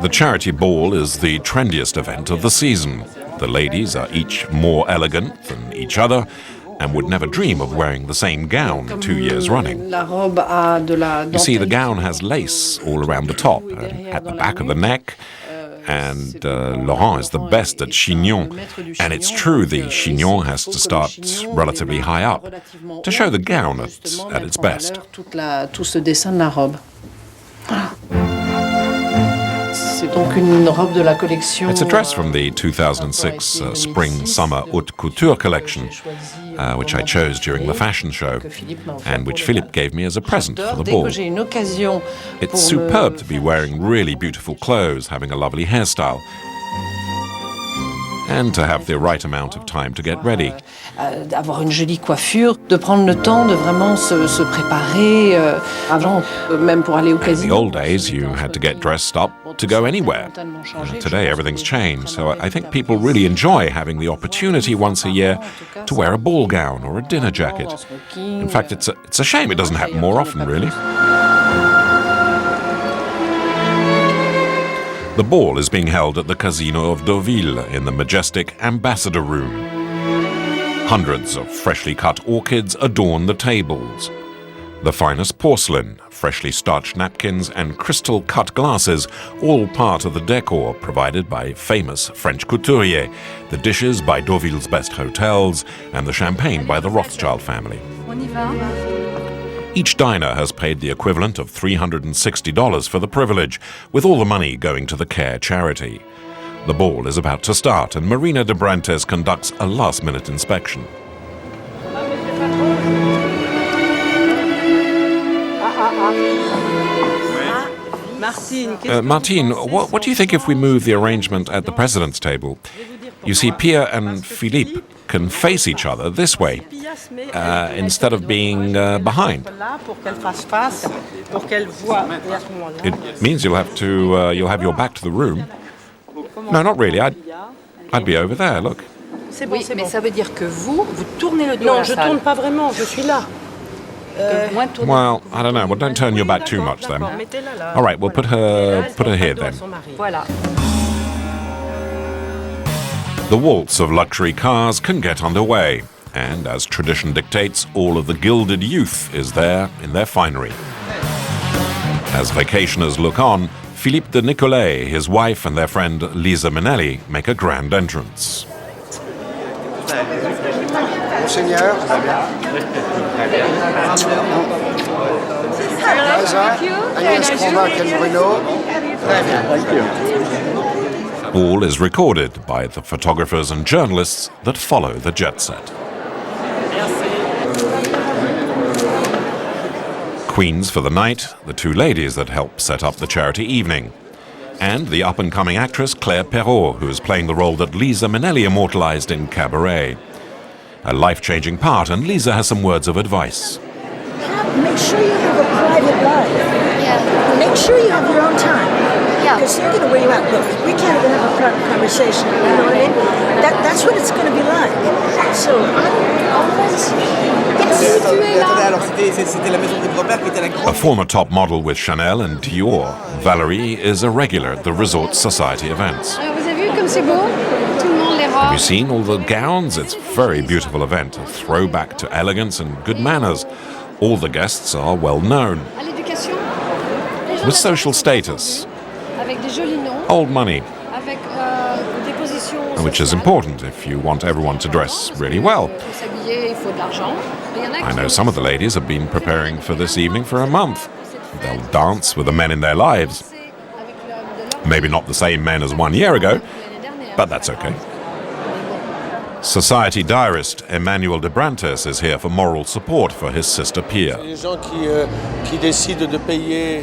[SPEAKER 1] The charity ball is the trendiest event of the season. The ladies are each more elegant than each other, and would never dream of wearing the same gown 2 years running. You see, the gown has lace all around the top and at the back of the neck, and Laurent is the best at chignon. And it's true, the chignon has to start relatively high up to show the gown at its best. It's a dress from the 2006 Spring-Summer Haute Couture collection, which I chose during the fashion show, and which Philippe gave me as a present for the ball. It's superb to be wearing really beautiful clothes, having a lovely hairstyle, and to have the right amount of time to get ready.
[SPEAKER 15] D'avoir une jolie coiffure, de prendre le temps de vraiment se préparer avant, même pour aller au casino.
[SPEAKER 1] In the old days, you had to get dressed up to go anywhere. Today, everything's changed, so I think people really enjoy having the opportunity once a year to wear a ball gown or a dinner jacket. In fact, it's a shame it doesn't happen more often, really. The ball is being held at the Casino of Deauville in the majestic Ambassador Room. Hundreds of freshly cut orchids adorn the tables. The finest porcelain, freshly starched napkins and crystal-cut glasses, all part of the decor provided by famous French couturiers, the dishes by Deauville's best hotels, and the champagne by the Rothschild family. Each diner has paid the equivalent of $360 for the privilege, with all the money going to the CARE charity. The ball is about to start, and Pia de Brantes conducts a last-minute inspection. Martine, what do you think if we move the arrangement at the president's table? You see, Pia and Philippe can face each other this way, instead of being behind. It means you'll have your back to the room. No, not really. I'd be over there, look.
[SPEAKER 15] Oui, mais ça veut dire que vous tournez le dos à la salle. Non, je tourne pas vraiment, je suis là.
[SPEAKER 1] Well, I don't know. Well, don't turn your back too much then. All right, we'll put her here then.
[SPEAKER 15] Voilà.
[SPEAKER 1] The waltz of luxury cars can get underway, and as tradition dictates, all of the gilded youth is there in their finery. As vacationers look on, Philippe de Nicolay, his wife, and their friend Lisa Minnelli make a grand entrance.
[SPEAKER 4] Monseigneur.
[SPEAKER 1] All is recorded by the photographers and journalists that follow the jet set. Queens for the night, the two ladies that help set up the charity evening, and the up-and-coming actress Claire Perrault, who is playing the role that Lisa Minnelli immortalized in Cabaret. A life-changing part, and Lisa has some words of advice.
[SPEAKER 6] Make sure you have a private life. Yeah. Make sure you have your own time. Yeah. Because they're going to wear you out. Look, we can't even have a private conversation. You know what I mean? That's what it's going to be like. So
[SPEAKER 1] a former top model with Chanel and Dior, Valerie is a regular at the Resort Society events. Have you seen all the gowns? It's a very beautiful event, a throwback to elegance and good manners. All the guests are well known. With social status, old money, which is important if you want everyone to dress really well. I know some of the ladies have been preparing for this evening for a month. They'll dance with the men in their lives. Maybe not the same men as 1 year ago, but that's okay. Society diarist Emmanuel de Brantes is here for moral support for his sister Pia.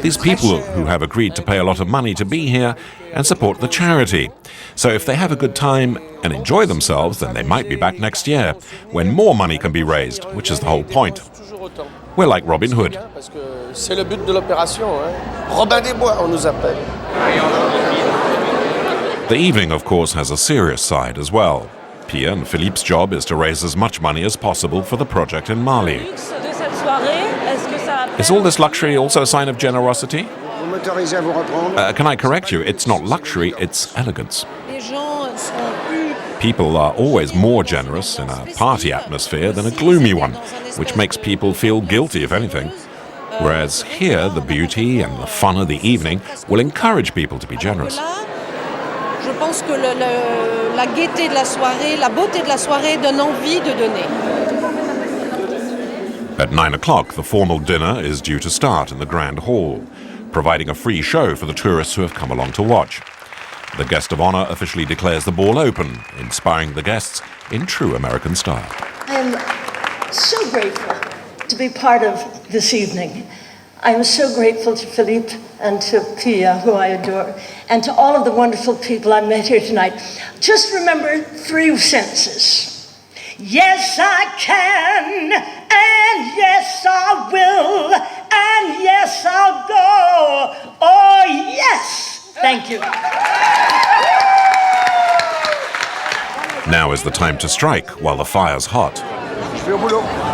[SPEAKER 1] These people who have agreed to pay a lot of money to be here and support the charity. So if they have a good time and enjoy themselves, then they might be back next year, when more money can be raised, which is the whole point. We're like Robin Hood. The evening, of course, has a serious side as well. Pia and Philippe's job is to raise as much money as possible for the project in Mali. Is all this luxury also a sign of generosity? Can I correct you? It's not luxury, it's elegance. People are always more generous in a party atmosphere than a gloomy one, which makes people feel guilty, if anything. Whereas here, the beauty and the fun of the evening will encourage people to be generous.
[SPEAKER 13] Je pense que la gaieté de la soirée, la beauté de la soirée donne envie de donner.
[SPEAKER 1] At 9 o'clock, the formal dinner is due to start in the Grand Hall, providing a free show for the tourists who have come along to watch. The guest of honor officially declares the ball open, inspiring the guests in true American style.
[SPEAKER 6] I am so grateful to be part of this evening. I am so grateful to Philippe and to Pia, who I adore, and to all of the wonderful people I met here tonight. Just remember 3 sentences. Yes, I can, and yes, I will, and yes, I'll go. Oh, yes! Thank you.
[SPEAKER 1] Now is the time to strike while the fire's hot.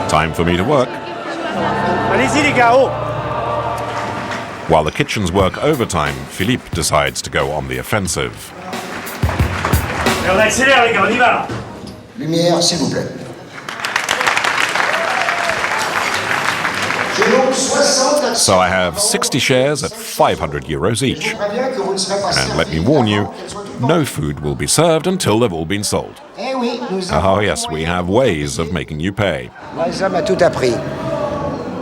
[SPEAKER 1] Time for me to work.
[SPEAKER 16] Allez-y les gars, oh!
[SPEAKER 1] While the kitchens work overtime, Philippe decides to go on the offensive.
[SPEAKER 16] Et on accélère les gars, on y va!
[SPEAKER 4] Lumière, s'il vous plaît.
[SPEAKER 1] So I have 60 shares at €500 each. And let me warn you, no food will be served until they've all been sold. Oh yes, we have ways of making you pay.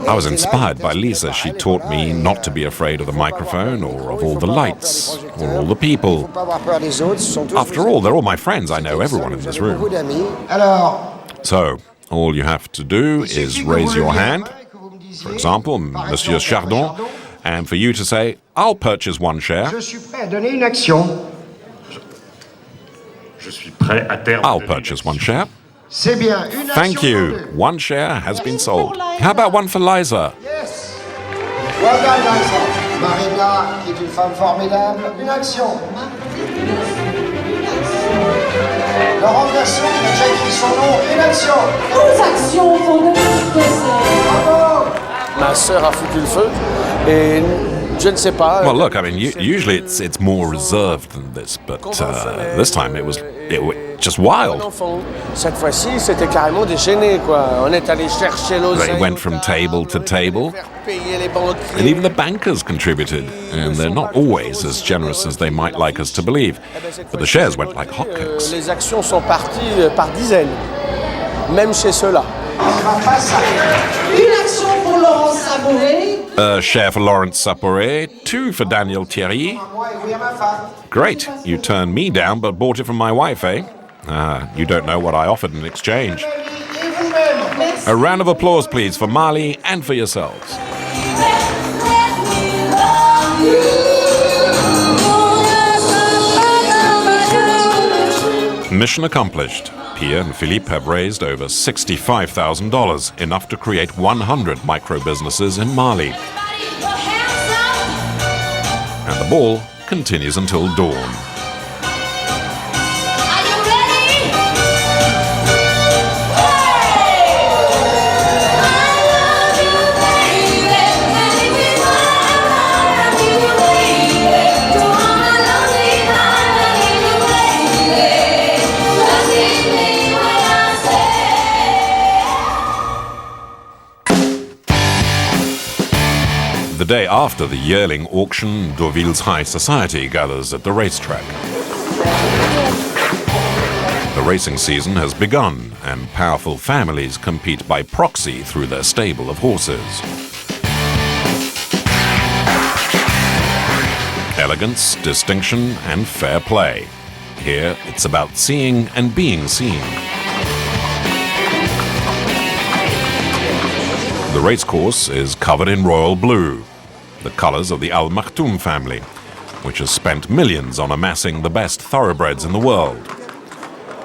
[SPEAKER 1] I was inspired by Lisa. She taught me not to be afraid of the microphone or of all the lights or all the people. After all, they're all my friends. I know everyone in this room. So, all you have to do is raise your hand, for example, Monsieur Chardon, and for you to say, I'll purchase 1 share. I'll purchase 1 share. Thank you. 1 share has been sold. How about 1 for Liza?
[SPEAKER 4] Yes. Well done, Liza. Marina, qui est une femme formidable. Une action. Laurent Garçon, qui a déjà écrit son nom. Une action.
[SPEAKER 13] 12 actions pour ne
[SPEAKER 4] Bravo.
[SPEAKER 17] Ma sœur a foutu le feu et je ne sais pas.
[SPEAKER 1] Well, look, I mean, usually it's more reserved than this, but this time it was just wild.
[SPEAKER 17] Cette fois-ci, c'était carrément déchaîné, quoi. On est allé chercher l'oseille.
[SPEAKER 1] They went from table to table, and even the bankers contributed, and they're not always as generous as they might like us to believe, but the shares went like hotcakes.
[SPEAKER 17] Les actions sont parties par dizaines, même chez ceux-là.
[SPEAKER 13] Une action pour Laurence Sabouré.
[SPEAKER 1] A share for Laurence Saporet, 2 for Daniel Thierry. Great, you turned me down but bought it from my wife, eh? You don't know what I offered in exchange. A round of applause, please, for Marley and for yourselves. Mission accomplished. Pia and Philippe have raised over $65,000, enough to create 100 micro-businesses in Mali. And the ball continues until dawn. The day after the yearling auction, Deauville's high society gathers at the racetrack. The racing season has begun, and powerful families compete by proxy through their stable of horses. Elegance, distinction, and fair play. Here, it's about seeing and being seen. The racecourse is covered in royal blue, the colors of the Al Maktoum family, which has spent millions on amassing the best thoroughbreds in the world.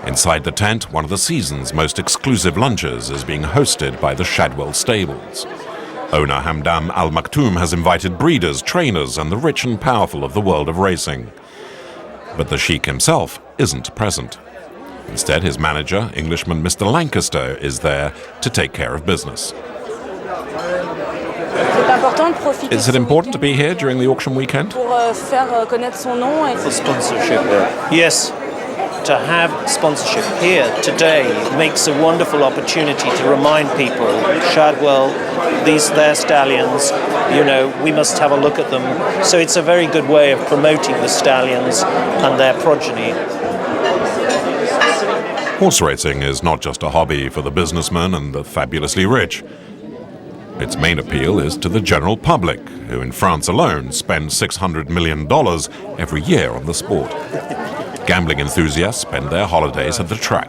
[SPEAKER 1] Inside the tent, one of the season's most exclusive lunches is being hosted by the Shadwell stables. Owner Hamdam Al Maktoum has invited breeders, trainers, and the rich and powerful of the world of racing. But the sheik himself isn't present. Instead, his manager, Englishman Mr. Lancaster, is there to take care of business. Is it important to be here during the auction weekend?
[SPEAKER 18] For sponsorship.
[SPEAKER 16] Yes.
[SPEAKER 18] to have sponsorship here today makes a wonderful opportunity to remind people, Shadwell, they're stallions, we must have a look at them. So it's a very good way of promoting the stallions and their progeny.
[SPEAKER 1] Horse racing is not just a hobby for the businessmen and the fabulously rich. Its main appeal is to the general public, who in France alone spend $600 million every year on the sport. Gambling enthusiasts spend their holidays at the track.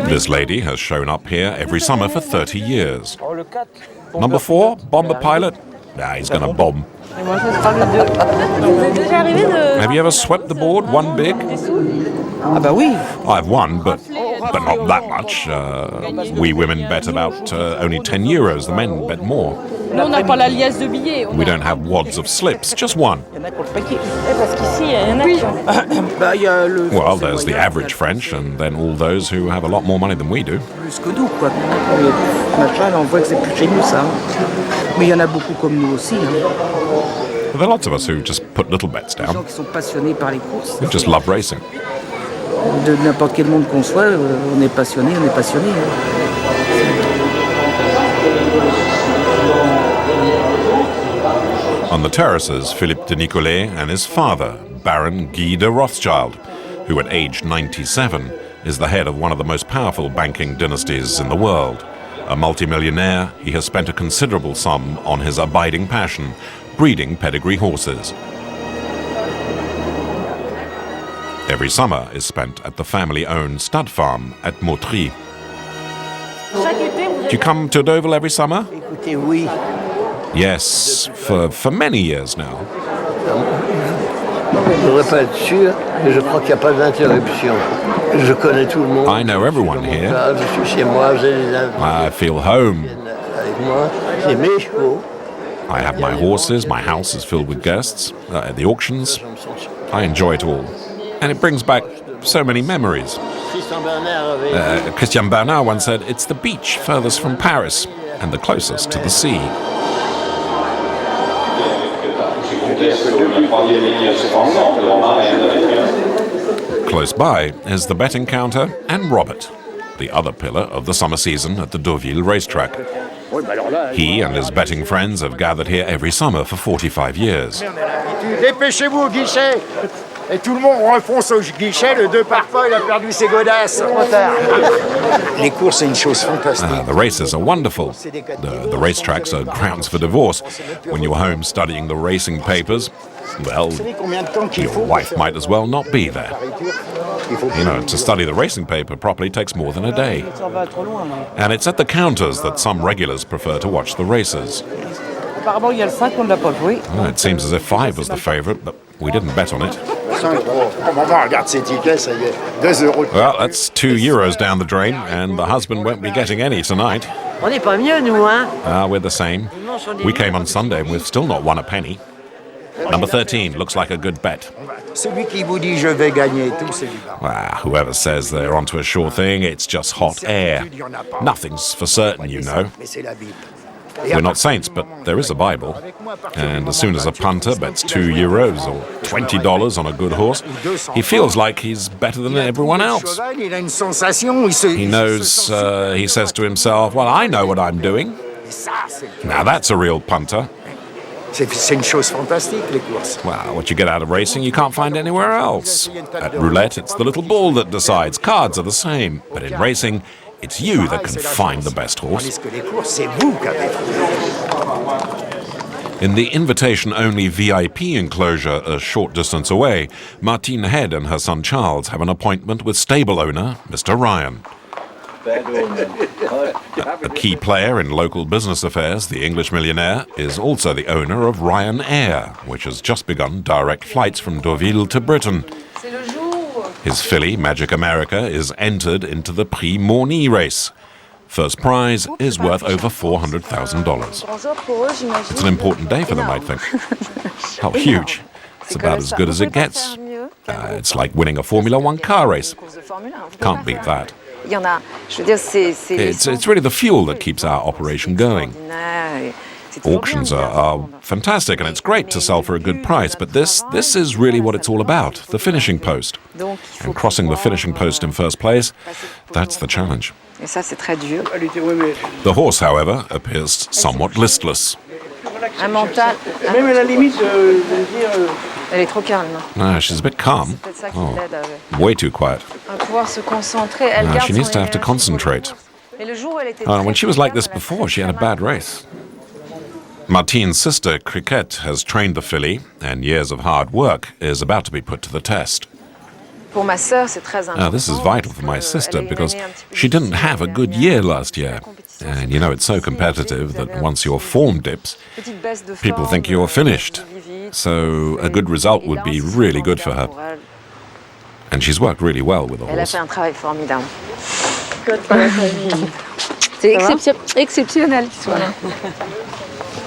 [SPEAKER 1] This lady has shown up here every summer for 30 years. Number 4, bomber pilot? Nah, he's gonna bomb. Have you ever swept the board, one big? I've won, but not that much. We women bet about only 10 euros. The men bet more. We don't have wads of slips, just one. Well, there's the average French, and then all those who have a lot more money than we do. There are lots of us who just put little bets down. We just love racing.
[SPEAKER 19] De n'importe quel monde qu'on soit, on est passionné.
[SPEAKER 1] On the terraces, Philippe de Nicolay and his father, Baron Guy de Rothschild, who at age 97 is the head of one of the most powerful banking dynasties in the world. A multimillionaire, he has spent a considerable sum on his abiding passion, breeding pedigree horses. Every summer is spent at the family-owned stud farm at Moutry. Do you come to Deauville every summer? Yes, for many years now. I know everyone here. I feel home. I have my horses, my house is filled with guests, the auctions. I enjoy it all. And it brings back so many memories. Christian Bernard once said, it's the beach furthest from Paris and the closest to the sea. Close by is the betting counter and Robert, the other pillar of the summer season at the Deauville racetrack. He and his betting friends have gathered here every summer for 45 years.
[SPEAKER 8] Dépêchez-vous au guichet! Et tout le monde refonce au guichet, le 2 parfois, il a perdu ses godasses. Les courses, c'est une chose fantastique.
[SPEAKER 1] The races are wonderful. The racetracks are grounds for divorce. When you're home studying the racing papers, well, your wife might as well not be there. To study the racing paper properly takes more than a day. And it's at the counters that some regulars prefer to watch the races. It seems as if 5 was the favourite, but we didn't bet on it. Well, that's €2 down the drain, and the husband won't be getting any tonight. We're the same. We came on Sunday and we've still not won a penny. Number 13 looks like a good bet. Whoever says they're onto a sure thing, it's just hot air. Nothing's for certain, you know. We're not saints, but there is a Bible. And as soon as a punter bets €2 or $20 on a good horse, he feels like he's better than everyone else. He knows, he says to himself, well, I know what I'm doing. Now that's a real punter. Well, what you get out of racing, you can't find anywhere else. At roulette, it's the little ball that decides. Cards are the same. But in racing, it's you that can find the best horse. In the invitation-only VIP enclosure a short distance away, Martine Head and her son Charles have an appointment with stable owner, Mr. Ryan. A key player in local business affairs, the English millionaire, is also the owner of Ryan Air, which has just begun direct flights from Deauville to Britain. His filly, Magic America, is entered into the Prix Morny race. First prize is worth over $400,000. It's an important day for them, I think. How huge. It's about as good as it gets. It's like winning a Formula One car race. Can't beat that. It's really the fuel that keeps our operation going. Auctions are fantastic, and it's great to sell for a good price, but this is really what it's all about, the finishing post. And crossing the finishing post in first place, that's the challenge.
[SPEAKER 2] Et ça, c'est très dur.
[SPEAKER 1] The horse, however, appears somewhat listless.
[SPEAKER 2] Un mental.
[SPEAKER 19] Même à la limite de dire.
[SPEAKER 2] Elle est trop calme.
[SPEAKER 1] She's a bit calm.
[SPEAKER 2] C'est ça qui l'aide avec.
[SPEAKER 1] Way too quiet.
[SPEAKER 2] À pouvoir se concentrer. Elle garde
[SPEAKER 1] She needs
[SPEAKER 2] son
[SPEAKER 1] to have to
[SPEAKER 2] énergie.
[SPEAKER 1] concentrate.
[SPEAKER 2] Et le jour où elle était
[SPEAKER 1] When she was like this
[SPEAKER 2] très
[SPEAKER 1] before, she had a bad race. Martine's sister, Cricket, has trained the filly, and years of hard work is about to be put to the test.
[SPEAKER 2] Pour ma sœur, c'est très important.
[SPEAKER 1] This is vital for my sister because she didn't have a good year last year. And you know, it's so competitive that once your form dips, people think you're finished. So a good result would be really good for her. And she's worked really well with the
[SPEAKER 2] Elle a
[SPEAKER 1] horse.
[SPEAKER 2] fait un travail formidable. C'est exceptionnel qu'il soit là.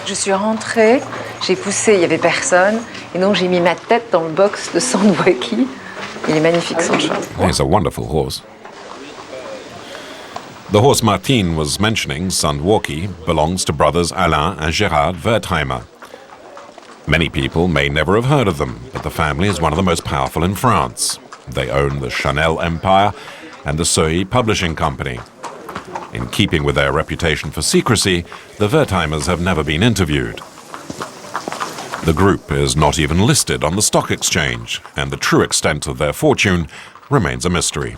[SPEAKER 2] Je suis rentrée, j'ai poussé, il n'y avait personne, et donc j'ai mis ma tête dans le box de Sandwaki. Il est magnifique, son chat.
[SPEAKER 1] He's a wonderful horse. The horse Martine was mentioning, Sandwaki, belongs to brothers Alain and Gérard Wertheimer. Many people may never have heard of them, but the family is one of the most powerful in France. They own the Chanel Empire and the Seuil Publishing Company. In keeping with their reputation for secrecy, the Wertheimers have never been interviewed. The group is not even listed on the stock exchange, and the true extent of their fortune remains a mystery.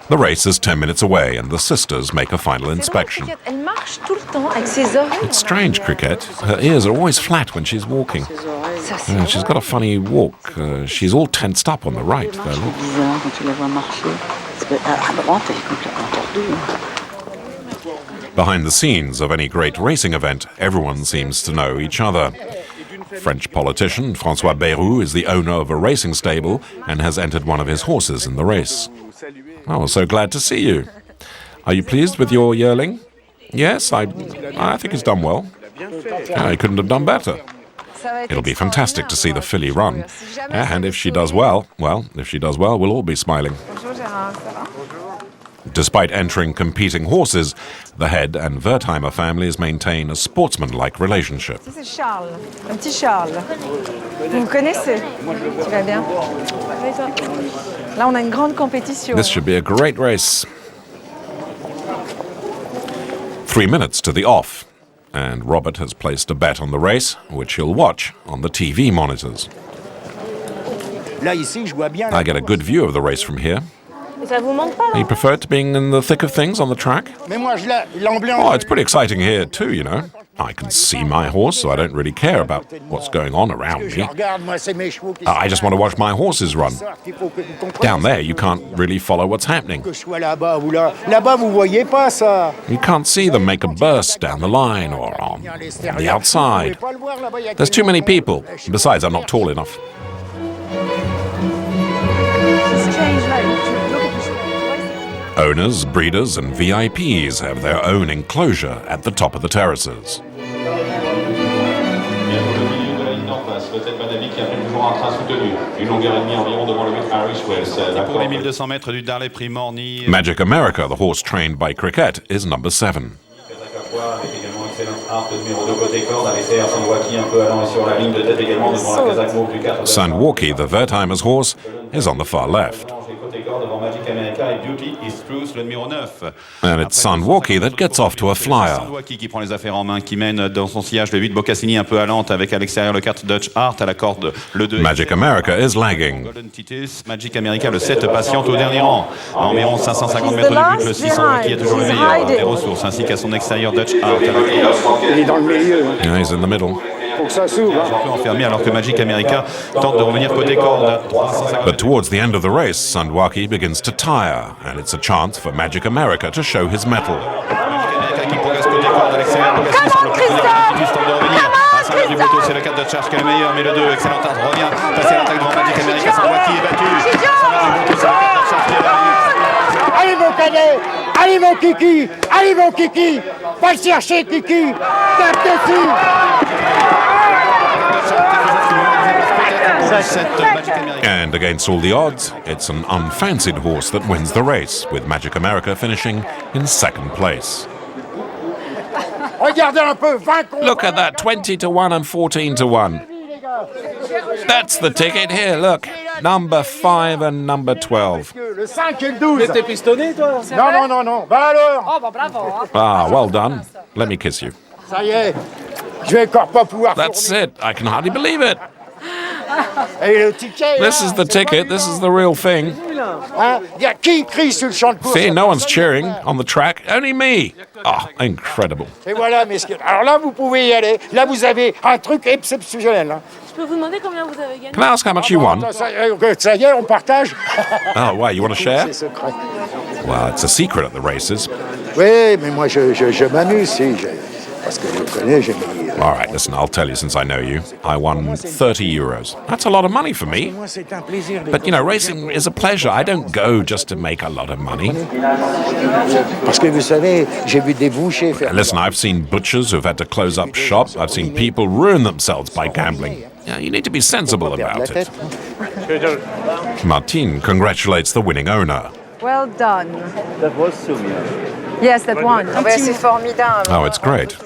[SPEAKER 1] The race is 10 minutes away, and the sisters make a final inspection.
[SPEAKER 2] Elle marche tout le temps avec ses oreilles.
[SPEAKER 1] It's strange, Cricket. Her ears are always flat when she's walking. She's got a funny walk. She's all tensed up on the right. There, look.
[SPEAKER 19] Bizarre quand tu la vois marcher. À droite, elle est complètement tordue.
[SPEAKER 1] Behind the scenes of any great racing event, everyone seems to know each other. French politician François Bayrou is the owner of a racing stable and has entered one of his horses in the race. Oh, so glad to see you. Are you pleased with your yearling? Yes, I think he's done well. He couldn't have done better. It'll be fantastic to see the filly run. And if she does well, we'll all be smiling.
[SPEAKER 2] Bonjour Gérard, ça va?
[SPEAKER 1] Despite entering competing horses, the Head and Wertheimer families maintain a sportsman-like relationship.
[SPEAKER 2] Ça, c'est Charles, un petit Charles. Vous me connaissez? Tu vas bien? Là, on a une grande compétition.
[SPEAKER 1] This should be a great race. 3 minutes to the off, and Robert has placed a bet on the race, which he'll watch on the TV monitors. I get a good view of the race from here.
[SPEAKER 13] Ça vous manque pas,
[SPEAKER 1] You prefer it to being in the thick of things on the track? Oh, it's pretty exciting here too, you know. I can see my horse, so I don't really care about what's going on around me. I just want to watch my horses run. Down there, you can't really follow what's happening. You can't see them make a burst down the line or on the outside. There's too many people. Besides, I'm not tall enough. Owners, breeders, and VIPs have their own enclosure at the top of the terraces. Magic America, the horse trained by Cricket, is number 7. Sandwaki, the Wertheimer's horse, is on the far left. And it's Sandwaki that gets off to a flyer.
[SPEAKER 20] Sandwaki qui prend les affaires en main, qui mène dans son sillage le 8 Boccassini un peu à lente avec à l'extérieur le 4 Dutch Art à la corde le 2.
[SPEAKER 1] Magic America is lagging.
[SPEAKER 20] Golden Titus, Magic America le 7 patiente au dernier rang. À environ 550 mètres du but, le 6 Sandwaki est toujours le meilleur des ressources ainsi qu'à son extérieur Dutch Art.
[SPEAKER 8] Il est dans le milieu.
[SPEAKER 1] Yeah, he's in the middle.
[SPEAKER 8] Faut que ça s'ouvre.
[SPEAKER 20] Un peu enfermé alors que Magic America tente de revenir côté corde.
[SPEAKER 1] But towards the end of the race, Sandwaki begins to tire, and it's a chance for Magic America to show his mettle.
[SPEAKER 20] Qui progresse côté corde à l'extérieur. Boccassini semble prendre Titus tente de revenir. À sa du poteau, c'est le 4 de charge qui est le meilleur, mais le 2, excellent art, revient. Passer à l'attaque devant Magic America. Sandwaki est battu.
[SPEAKER 8] Allez mon cadet, allez mon kiki, allez mon kiki, va le chercher kiki, tape dessus.
[SPEAKER 1] And against all the odds, it's an unfancied horse that wins the race, with Magic America finishing in second place.
[SPEAKER 8] Regardez un peu, 20 contre.
[SPEAKER 1] Look at that, 20 to 1 and 14 to 1. That's the ticket here, look. Number 5 and number 12.
[SPEAKER 8] Le 5 et le 12.
[SPEAKER 17] T'es pistonné, toi?
[SPEAKER 8] Non. Bah alors.
[SPEAKER 13] Oh, bah bravo.
[SPEAKER 1] Ah, well done. Let me kiss you.
[SPEAKER 8] Ça y est. Je vais encore pas pouvoir.
[SPEAKER 1] That's it. I can hardly believe it.
[SPEAKER 8] Et le ticket.
[SPEAKER 1] This is the ticket. This is the real thing.
[SPEAKER 8] Hein? Y a qui crie sur le champ de course?
[SPEAKER 1] See, no one's cheering on the track. Only me. Oh, incredible.
[SPEAKER 8] Et voilà, messieurs. Alors là, vous pouvez y aller. Là, vous avez un truc exceptionnel. Hein.
[SPEAKER 9] Je peux vous demander combien vous avez gagné?
[SPEAKER 1] Can I ask how much you won?
[SPEAKER 8] Ça y est, on partage.
[SPEAKER 1] Oh, why? You want to share?
[SPEAKER 8] C'est secret.
[SPEAKER 1] Well, it's a secret at the races.
[SPEAKER 8] Oui, mais moi, je m'amuse, si. Parce que je connais, j'ai mis...
[SPEAKER 1] All right, listen, I'll tell you since I know you. I won 30 euros. That's a lot of money for me. But, you know, racing is a pleasure. I don't go just to make a lot of money.
[SPEAKER 8] Parce que vous savez, j'ai vu des bouchers faire...
[SPEAKER 1] Listen, I've seen butchers who've had to close up shop. I've seen people ruin themselves by gambling. Yeah, you need to be sensible about it. Martine congratulates the winning owner.
[SPEAKER 2] Well done.
[SPEAKER 12] That was Sumia.
[SPEAKER 2] Yes, that one. C'est formidable.
[SPEAKER 1] Oh, it's great.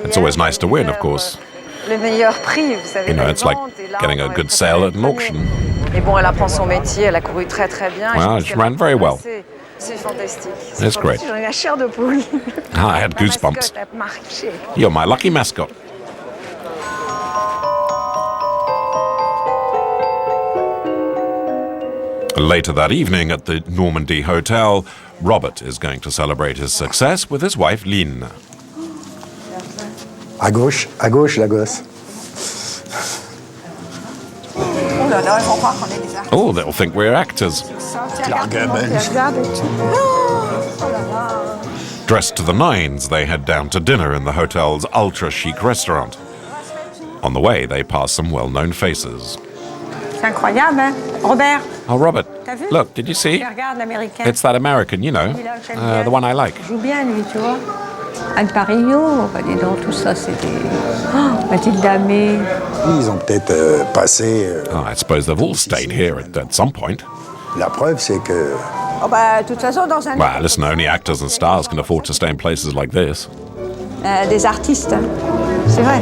[SPEAKER 1] It's always nice to win, of course.
[SPEAKER 2] Le meilleur prix, vous savez.
[SPEAKER 1] You know, it's like getting a good sale at an auction.
[SPEAKER 2] Et bon, elle apprend son métier, elle a couru très très bien.
[SPEAKER 1] Well, she ran very well.
[SPEAKER 2] C'est fantastique.
[SPEAKER 1] It's great.
[SPEAKER 2] J'en ai la chair de poule.
[SPEAKER 1] I had goosebumps. You're my lucky mascot. Later that evening at the Normandy Hotel, Robert is going to celebrate his success with his wife Lynn.
[SPEAKER 8] À gauche, la gosse.
[SPEAKER 1] Oh, they'll think we're actors. Dressed to the nines, they head down to dinner in the hotel's ultra-chic restaurant. On the way, they pass some well-known faces.
[SPEAKER 7] C'est incroyable, hein? Robert.
[SPEAKER 1] Oh, Robert, look, did you see?
[SPEAKER 7] Regarde l'américain.
[SPEAKER 1] It's that American, you know, the one I like.
[SPEAKER 7] Il joue bien, lui, tu vois. Anne Parignon, bah, dis donc, tout ça, c'est des... Oh, Mathilde Amé.
[SPEAKER 8] Ils ont peut-être passé...
[SPEAKER 1] Oh, I suppose they've all stayed here at some point.
[SPEAKER 8] La preuve, c'est que...
[SPEAKER 7] Oh, bah, de toute façon, dans un...
[SPEAKER 1] Well, listen, only actors and stars can afford to stay in places like this.
[SPEAKER 7] Des artistes, hein. C'est vrai.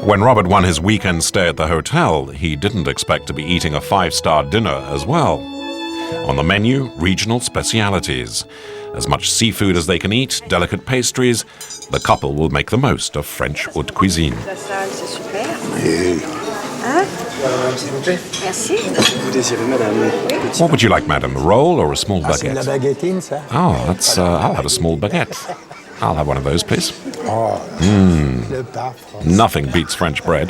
[SPEAKER 1] When Robert won his weekend stay at the hotel, he didn't expect to be eating a 5-star dinner as well. On the menu, regional specialities. As much seafood as they can eat, delicate pastries, the couple will make the most of French haute cuisine. What would you like, madam, a roll or a small baguette? Oh, that's, I'll have a small baguette. I'll have one of those, please. Nothing beats French bread.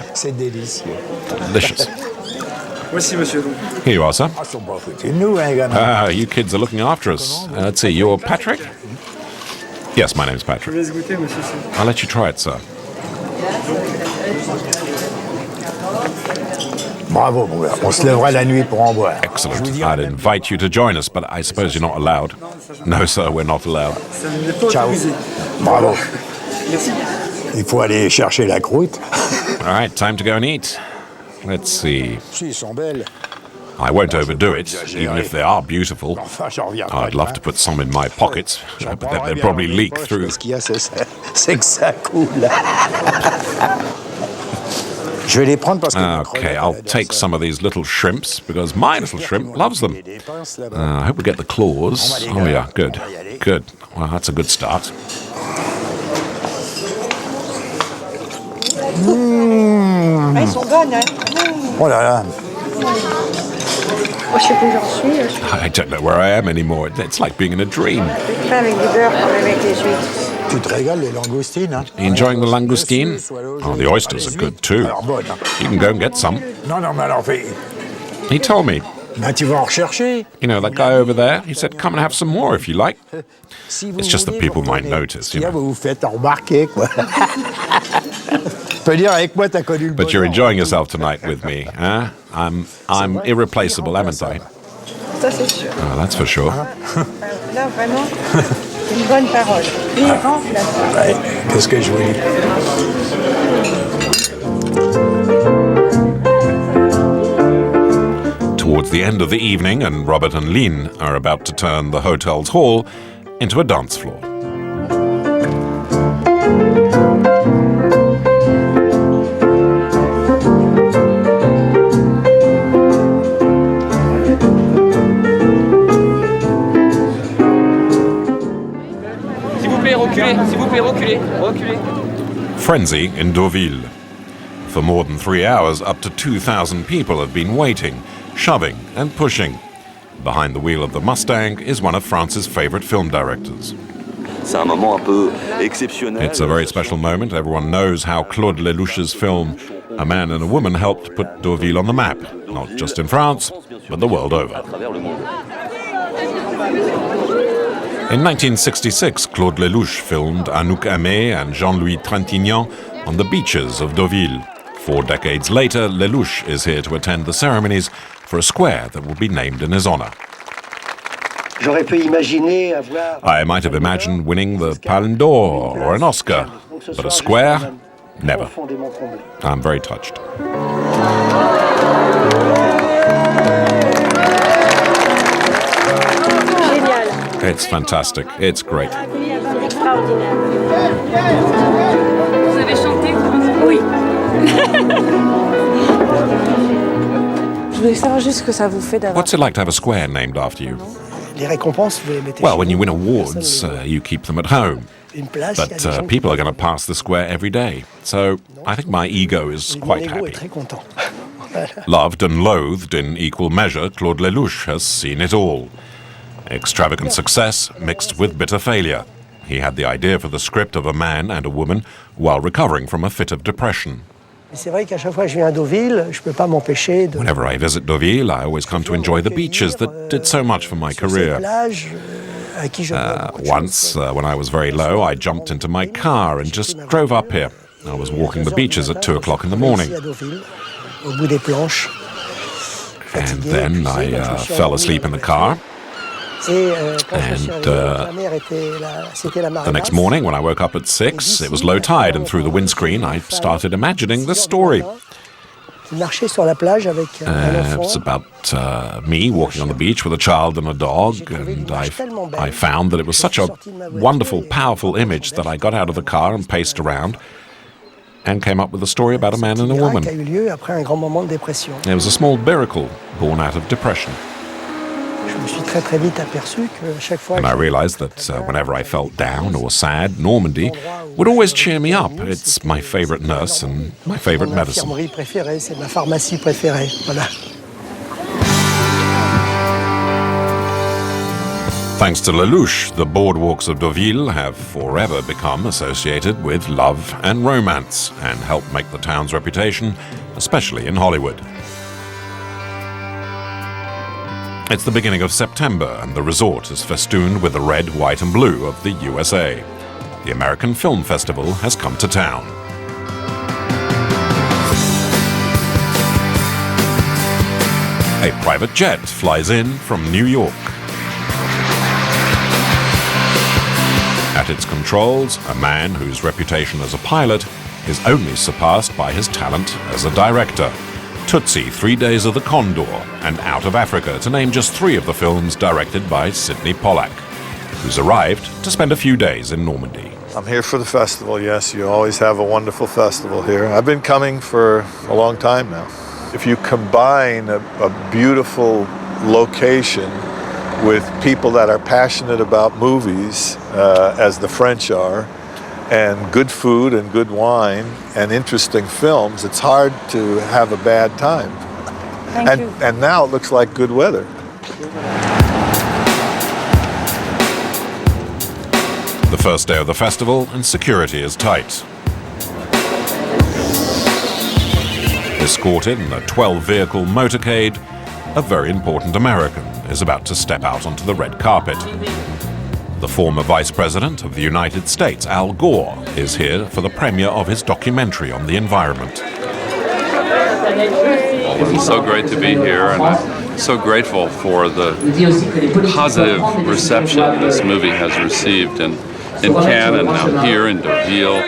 [SPEAKER 1] Delicious. Here you are, sir. You kids are looking after us. Let's see, you're Patrick? Yes, my name's Patrick. I'll let you try it, sir.
[SPEAKER 8] Bravo, mon gars. On se lèvera la nuit pour en boire.
[SPEAKER 1] Excellent. I'd invite you to join us, but I suppose you're not allowed. No, sir, we're not allowed.
[SPEAKER 8] Ciao. Bravo. Il faut aller chercher la croûte.
[SPEAKER 1] All right, time to go and eat. Let's see.
[SPEAKER 8] Elles sont belles.
[SPEAKER 1] I won't overdo it, even if they are beautiful. I'd love to put some in my pockets, but then they'd probably leak through.
[SPEAKER 8] Ce qu'il y a, c'est que ça coule. Je vais les prendre parce que...
[SPEAKER 1] Okay, I'll take some of these little shrimps, because my little shrimp loves them. I hope we get the claws. Oh yeah, good. Good. Well, that's a good start.
[SPEAKER 7] Ils sont bonnes, hein?
[SPEAKER 8] Oh là là.
[SPEAKER 7] Je sais plus où j'en suis.
[SPEAKER 1] I don't know where I am anymore. It's like being in a dream.
[SPEAKER 7] Pas avec du beurre quand même avec les huîtres.
[SPEAKER 8] Tu te régales les langoustines, hein?
[SPEAKER 1] Enjoying the langoustine? Oh, the oysters are good too. You can go and get some.
[SPEAKER 8] Non, mais alors,
[SPEAKER 1] He told me.
[SPEAKER 8] Ben, tu vas en rechercher.
[SPEAKER 1] You know, that guy over there, he said, come and have some more if you like. It's just that people might notice, you know.
[SPEAKER 8] Vous vous faites remarquer, quoi. Peux dire, avec moi, t'as connu le
[SPEAKER 1] But you're enjoying yourself tonight with me, huh? I'm irreplaceable, haven't I?
[SPEAKER 7] Ça, c'est sûr.
[SPEAKER 1] Oh, that's for sure.
[SPEAKER 7] Là, vraiment, une bonne parole.
[SPEAKER 8] Ouais, qu'est-ce que je voulais dire?
[SPEAKER 1] Towards the end of the evening, and Robert and Lynn are about to turn the hotel's hall into a dance floor. Frenzy in Deauville. For more than 3 hours, up to 2,000 people have been waiting, shoving and pushing. Behind the wheel of the Mustang is one of France's favorite film directors. It's a very special moment. Everyone knows how Claude Lelouch's film A Man and a Woman helped put Deauville on the map, not just in France, but the world over. In 1966, Claude Lelouch filmed Anouk Aimée and Jean-Louis Trintignant on the beaches of Deauville. 4 decades later, Lelouch is here to attend the ceremonies for a square that will be named in his honor. I might have imagined winning the Palme d'Or or an Oscar, but a square? Never. I'm very touched. It's fantastic. It's great. What's it like to have a square named after you? Well, when you win awards, you keep them at home. But people are going to pass the square every day. So I think my ego is quite happy. Loved and loathed in equal measure, Claude Lelouch has seen it all. Extravagant success mixed with bitter failure. He had the idea for the script of A Man and a Woman while recovering from a fit of depression. Whenever I visit Deauville, I always come to enjoy the beaches that did so much for my career. Once, when I was very low, I jumped into my car and just drove up here. I was walking the beaches at 2 o'clock in the morning. And then I fell asleep in the car. And the next morning, when I woke up at 6, it was low tide, and through the windscreen, I started imagining this story. It's about me walking on the beach with a child and a dog, and I found that it was such a wonderful, powerful image that I got out of the car and paced around and came up with a story about a man and a woman. It was a small miracle born out of depression. And I realized that whenever I felt down or sad, Normandy would always cheer me up. It's my favorite nurse and my favorite medicine. Thanks to Lelouch, the boardwalks of Deauville have forever become associated with love and romance and helped make the town's reputation, especially in Hollywood. It's the beginning of September, and the resort is festooned with the red, white, and blue of the USA. The American Film Festival has come to town. A private jet flies in from New York. At its controls, a man whose reputation as a pilot is only surpassed by his talent as a director. Tootsie, 3 Days of the Condor, and Out of Africa, to name just 3 of the films directed by Sidney Pollack, who's arrived to spend a few days in Normandy.
[SPEAKER 21] I'm here for the festival, yes. You always have a wonderful festival here. I've been coming for a long time now. If you combine a beautiful location with people that are passionate about movies, as the French are, and good food and good wine and interesting films, it's hard to have a bad time.
[SPEAKER 9] Thank you.
[SPEAKER 21] And now it looks like good weather.
[SPEAKER 1] The first day of the festival, and security is tight. Escorted in a 12-vehicle motorcade, a very important American is about to step out onto the red carpet. The former Vice President of the United States, Al Gore, is here for the premiere of his documentary on the environment.
[SPEAKER 22] This is so great to be here, and I'm so grateful for the positive reception this movie has received in Cannes and now here in Deauville.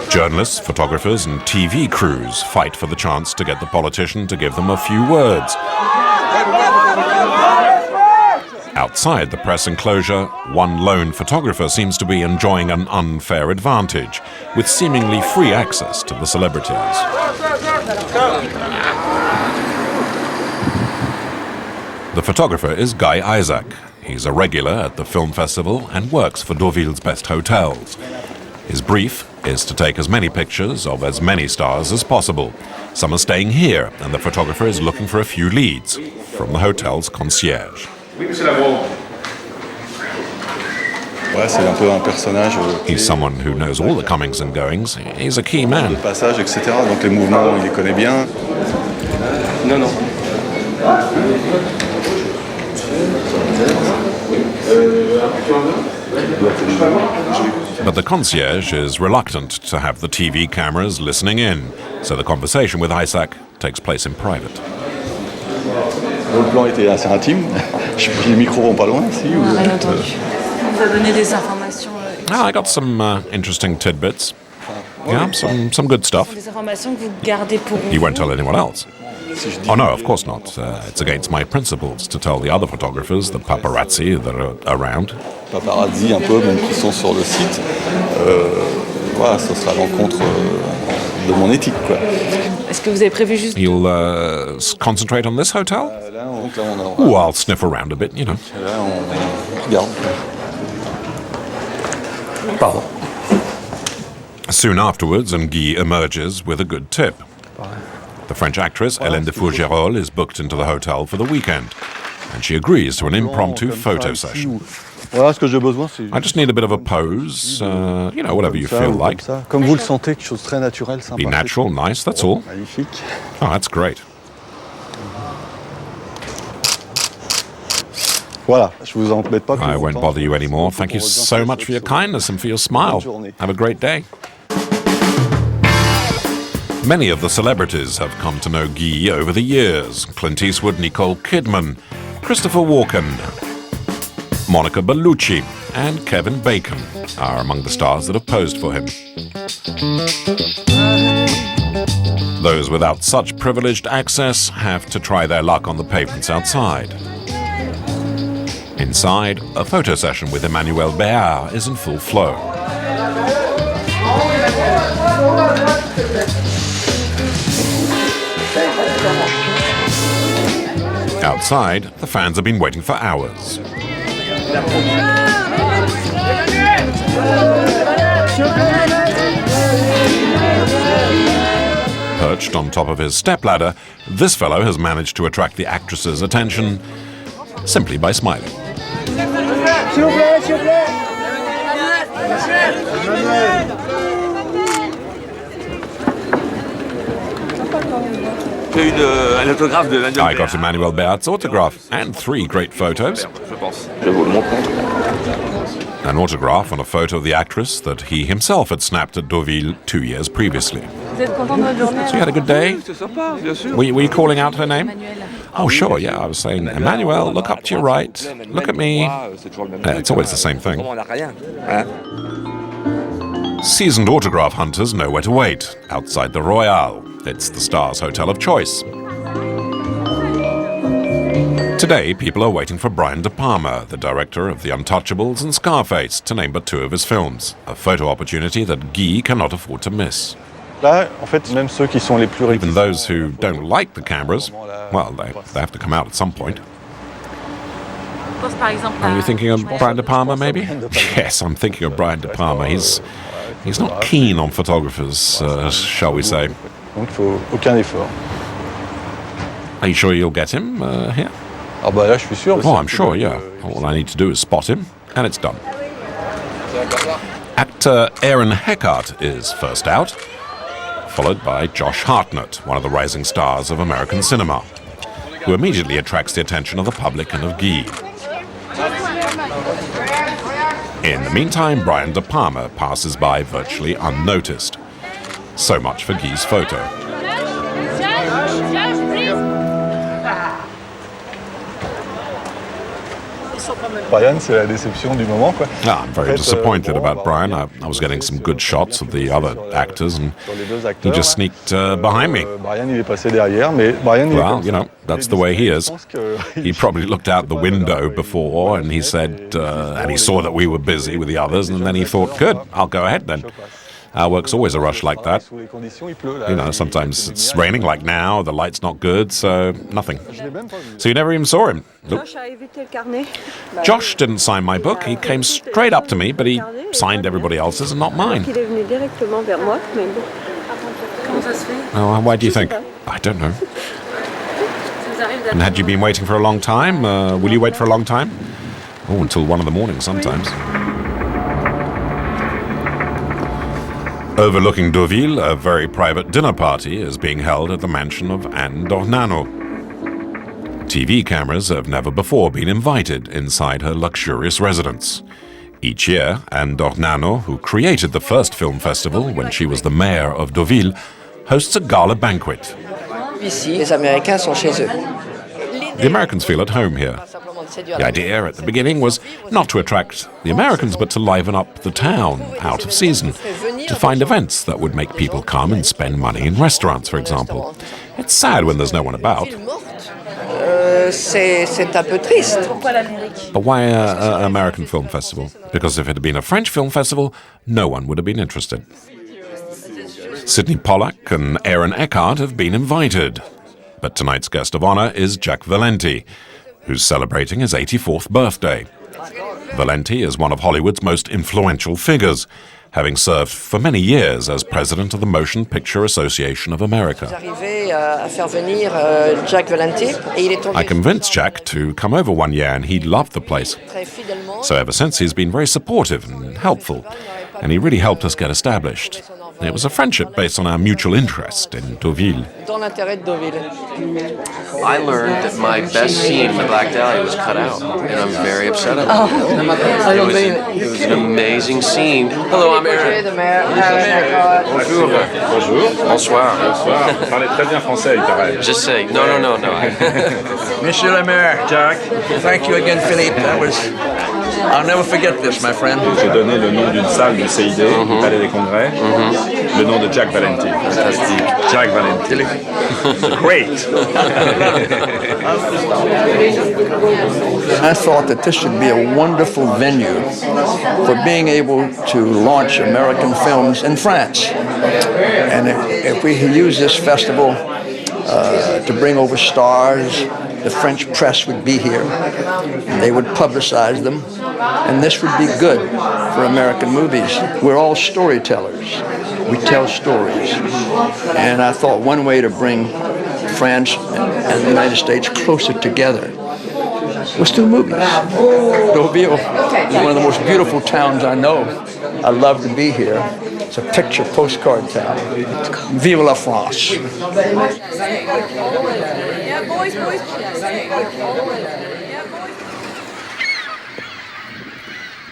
[SPEAKER 1] Journalists, photographers, and TV crews fight for the chance to get the politician to give them a few words. Outside the press enclosure, one lone photographer seems to be enjoying an unfair advantage, with seemingly free access to the celebrities. The photographer is Guy Isaac. He's a regular at the film festival and works for Deauville's best hotels. His brief is to take as many pictures of as many stars as possible. Some are staying here, and the photographer is looking for a few leads from the hotel's concierge. He's someone who knows all the comings and goings. He's a key man. But the concierge is reluctant to have the TV cameras listening in, so the conversation with Isaac takes place in private.
[SPEAKER 5] Le plan était assez intime. Les micros vont pas loin ici.
[SPEAKER 1] I got some interesting tidbits. Yeah, some good stuff. He won't tell anyone else. Oh no, of course not. It's against my principles to tell the other photographers, the paparazzi that are around.
[SPEAKER 5] Paparazzi un peu, même qui sont sur le site. Voilà, ça sera l'encontre de mon éthique, quoi.
[SPEAKER 15] Est-ce que vous avez prévu juste...
[SPEAKER 1] You'll concentrate on this hotel? Oh, I'll sniff around a bit, you know.
[SPEAKER 5] Là, on regarde. Pardon.
[SPEAKER 1] Soon afterwards, Guy emerges with a good tip. The French actress Hélène de Fougerolles is booked into the hotel for the weekend, and she agrees to an impromptu photo session. I just need a bit of a pose, you know, whatever you feel like.
[SPEAKER 5] Comme vous le sentez, quelque chose très naturel, sympa.
[SPEAKER 1] Be natural, nice, that's all.
[SPEAKER 5] Magnifique.
[SPEAKER 1] Oh, that's great.
[SPEAKER 5] Voilà, je vous embête pas.
[SPEAKER 1] I won't bother you anymore. Thank you so much for your kindness and for your smile. Have a great day. Many of the celebrities have come to know Guy over the years. Clint Eastwood, Nicole Kidman, Christopher Walken, Monica Bellucci, and Kevin Bacon are among the stars that have posed for him. Those without such privileged access have to try their luck on the pavements outside. Inside, a photo session with Emmanuel Béard is in full flow. Outside, the fans have been waiting for hours. Perched on top of his stepladder, this fellow has managed to attract the actress's attention simply by smiling. I got Emmanuel Béard's autograph and 3 great photos. An autograph and a photo of the actress that he himself had snapped at Deauville 2 years previously. So you had a good day? Were you calling out her name? Oh, sure, yeah. I was saying, Emmanuel, look up to your right. Look at me. Yeah, it's always the same thing. Seasoned autograph hunters know where to wait. Outside the Royal. It's the star's hotel of choice. Today, people are waiting for Brian De Palma, the director of The Untouchables and Scarface, to name but 2 of his films. A photo opportunity that Guy cannot afford to miss. Even those who don't like the cameras, well, they have to come out at some point. Are you thinking of Brian De Palma, maybe? Yes, I'm thinking of Brian De Palma. He's not keen on photographers, shall we say. Are you sure you'll get him here? Oh, I'm sure, yeah. All I need to do is spot him, and it's done. Actor Aaron Eckhart is first out, followed by Josh Hartnett, one of the rising stars of American cinema, who immediately attracts the attention of the public and of Guy. In the meantime, Brian De Palma passes by virtually unnoticed. So much for Guy's photo.
[SPEAKER 21] Brian, c'est la déception du moment, quoi.
[SPEAKER 1] I'm very disappointed about Brian. I was getting some good shots of the other actors, and he just sneaked behind me.
[SPEAKER 21] Brian, il est passé derrière, mais Brian,
[SPEAKER 1] well, you know, that's the way he is. He probably looked out the window before, and he said, and he saw that we were busy with the others, and then he thought, good, I'll go ahead then. Our work's always a rush like that. You know, sometimes it's raining like now, the light's not good, so nothing. So you never even saw him? Nope. Josh didn't sign my book. He came straight up to me, but he signed everybody else's and not mine. Oh, why do you think? I don't know. And had you been waiting for a long time? Will you wait for a long time? Oh, until 1 in the morning sometimes. Overlooking Deauville, a very private dinner party is being held at the mansion of Anne d'Ornano. TV cameras have never before been invited inside her luxurious residence. Each year, Anne d'Ornano, who created the first film festival when she was the mayor of Deauville, hosts a gala banquet.
[SPEAKER 11] Les Américains sont chez eux.
[SPEAKER 1] The Americans feel at home here. The idea at the beginning was not to attract the Americans, but to liven up the town out of season, to find events that would make people come and spend money in restaurants, for example. It's sad when there's no one about.
[SPEAKER 11] C'est un peu triste.
[SPEAKER 1] But why an American film festival? Because if it had been a French film festival, no one would have been interested. Sidney Pollack and Aaron Eckhart have been invited. But tonight's guest of honor is Jacques Valenti, who's celebrating his 84th birthday. Valenti is one of Hollywood's most influential figures, having served for many years as president of the Motion Picture Association of America. I convinced Jack to come over one year, and he loved the place. So ever since, he's been very supportive and helpful, and he really helped us get established. It was a friendship based on our mutual interest in Deauville.
[SPEAKER 14] I learned that my best scene in the Black Dahlia was cut out, and I'm very upset about it. It was an amazing scene. Hello, I'm Aaron. Bonjour. Bonjour. Bonsoir.
[SPEAKER 23] Bonsoir. Vous parlez très bien français, il paraît.
[SPEAKER 14] Just saying. No.
[SPEAKER 23] Monsieur le maire, Jack.
[SPEAKER 14] Thank you again, Philippe. I'll never forget this, my friend.
[SPEAKER 23] J'ai donné le nom d'une salle du CID, du Palais des Congrès, le nom de Jack Valenti.
[SPEAKER 14] Fantastique.
[SPEAKER 23] Jack Valenti. Great.
[SPEAKER 24] I thought that this should be a wonderful venue for being able to launch American films in France. And if we could use this festival to bring over stars, the French press would be here. They would publicize them. And this would be good for American movies. We're all storytellers. We tell stories. And I thought one way to bring France and the United States closer together was through movies. Deauville is one of the most beautiful towns I know. I love to be here. It's a picture postcard town. Vive la France.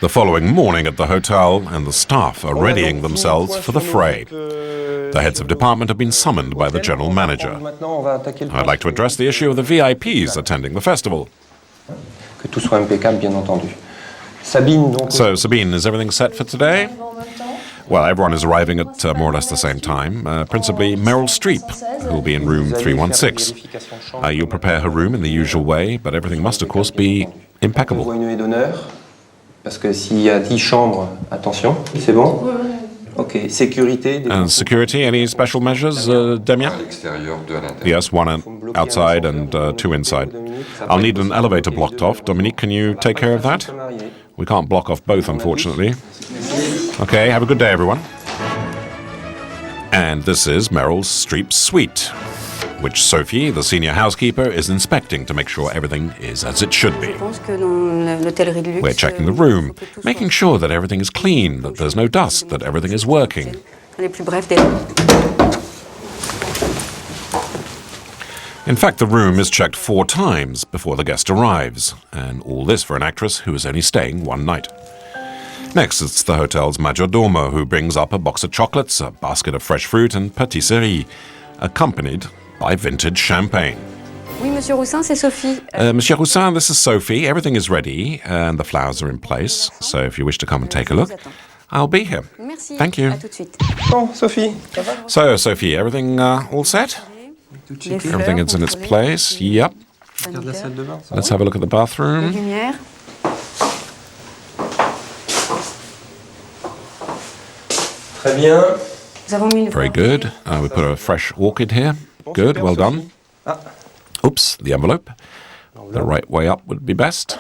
[SPEAKER 1] The following morning at the hotel, and the staff are readying themselves for the fray. The heads of department have been summoned by the general manager. I'd like to address the issue of the VIPs attending the festival. So, Sabine, is everything set for today? Well, everyone is arriving at more or less the same time, principally Meryl Streep, who will be in room 316. You'll prepare her room in the usual way, but everything must, of course, be impeccable.
[SPEAKER 25] Parce que s'il y a 10 chambres, attention, c'est bon? Okay, sécurité.
[SPEAKER 1] And security, any special measures, Damien? Yes, one outside and 2 inside. I'll need an elevator blocked off. Dominique, can you take care of that? We can't block off both, unfortunately. Okay, have a good day, everyone. And this is Meryl Streep's suite, which Sophie, the senior housekeeper, is inspecting to make sure everything is as it should be. We're checking the room, making sure that everything is clean, that there's no dust, that everything is working. In fact, the room is checked 4 times before the guest arrives, and all this for an actress who is only staying 1 night. Next, it's the hotel's majordomo, who brings up a box of chocolates, a basket of fresh fruit, and patisserie, accompanied by vintage champagne.
[SPEAKER 3] Oui, Monsieur Roussin, c'est Sophie.
[SPEAKER 1] Monsieur Roussin, this is Sophie. Everything is ready and the flowers are in place. So if you wish to come and take a look, I'll be here.
[SPEAKER 3] Merci.
[SPEAKER 1] Thank you.
[SPEAKER 3] À tout de suite.
[SPEAKER 25] Bon, Sophie, ça va?
[SPEAKER 1] So, Sophie, everything all set? Everything is in its place. Yep.
[SPEAKER 25] Regarde la salle de bain.
[SPEAKER 1] Let's have a look at the bathroom.
[SPEAKER 3] Lumière.
[SPEAKER 25] Très bien.
[SPEAKER 3] Nous avons mis une
[SPEAKER 1] Very good. We put a fresh orchid here. Good, well done. Oops, the envelope. The right way up would be best.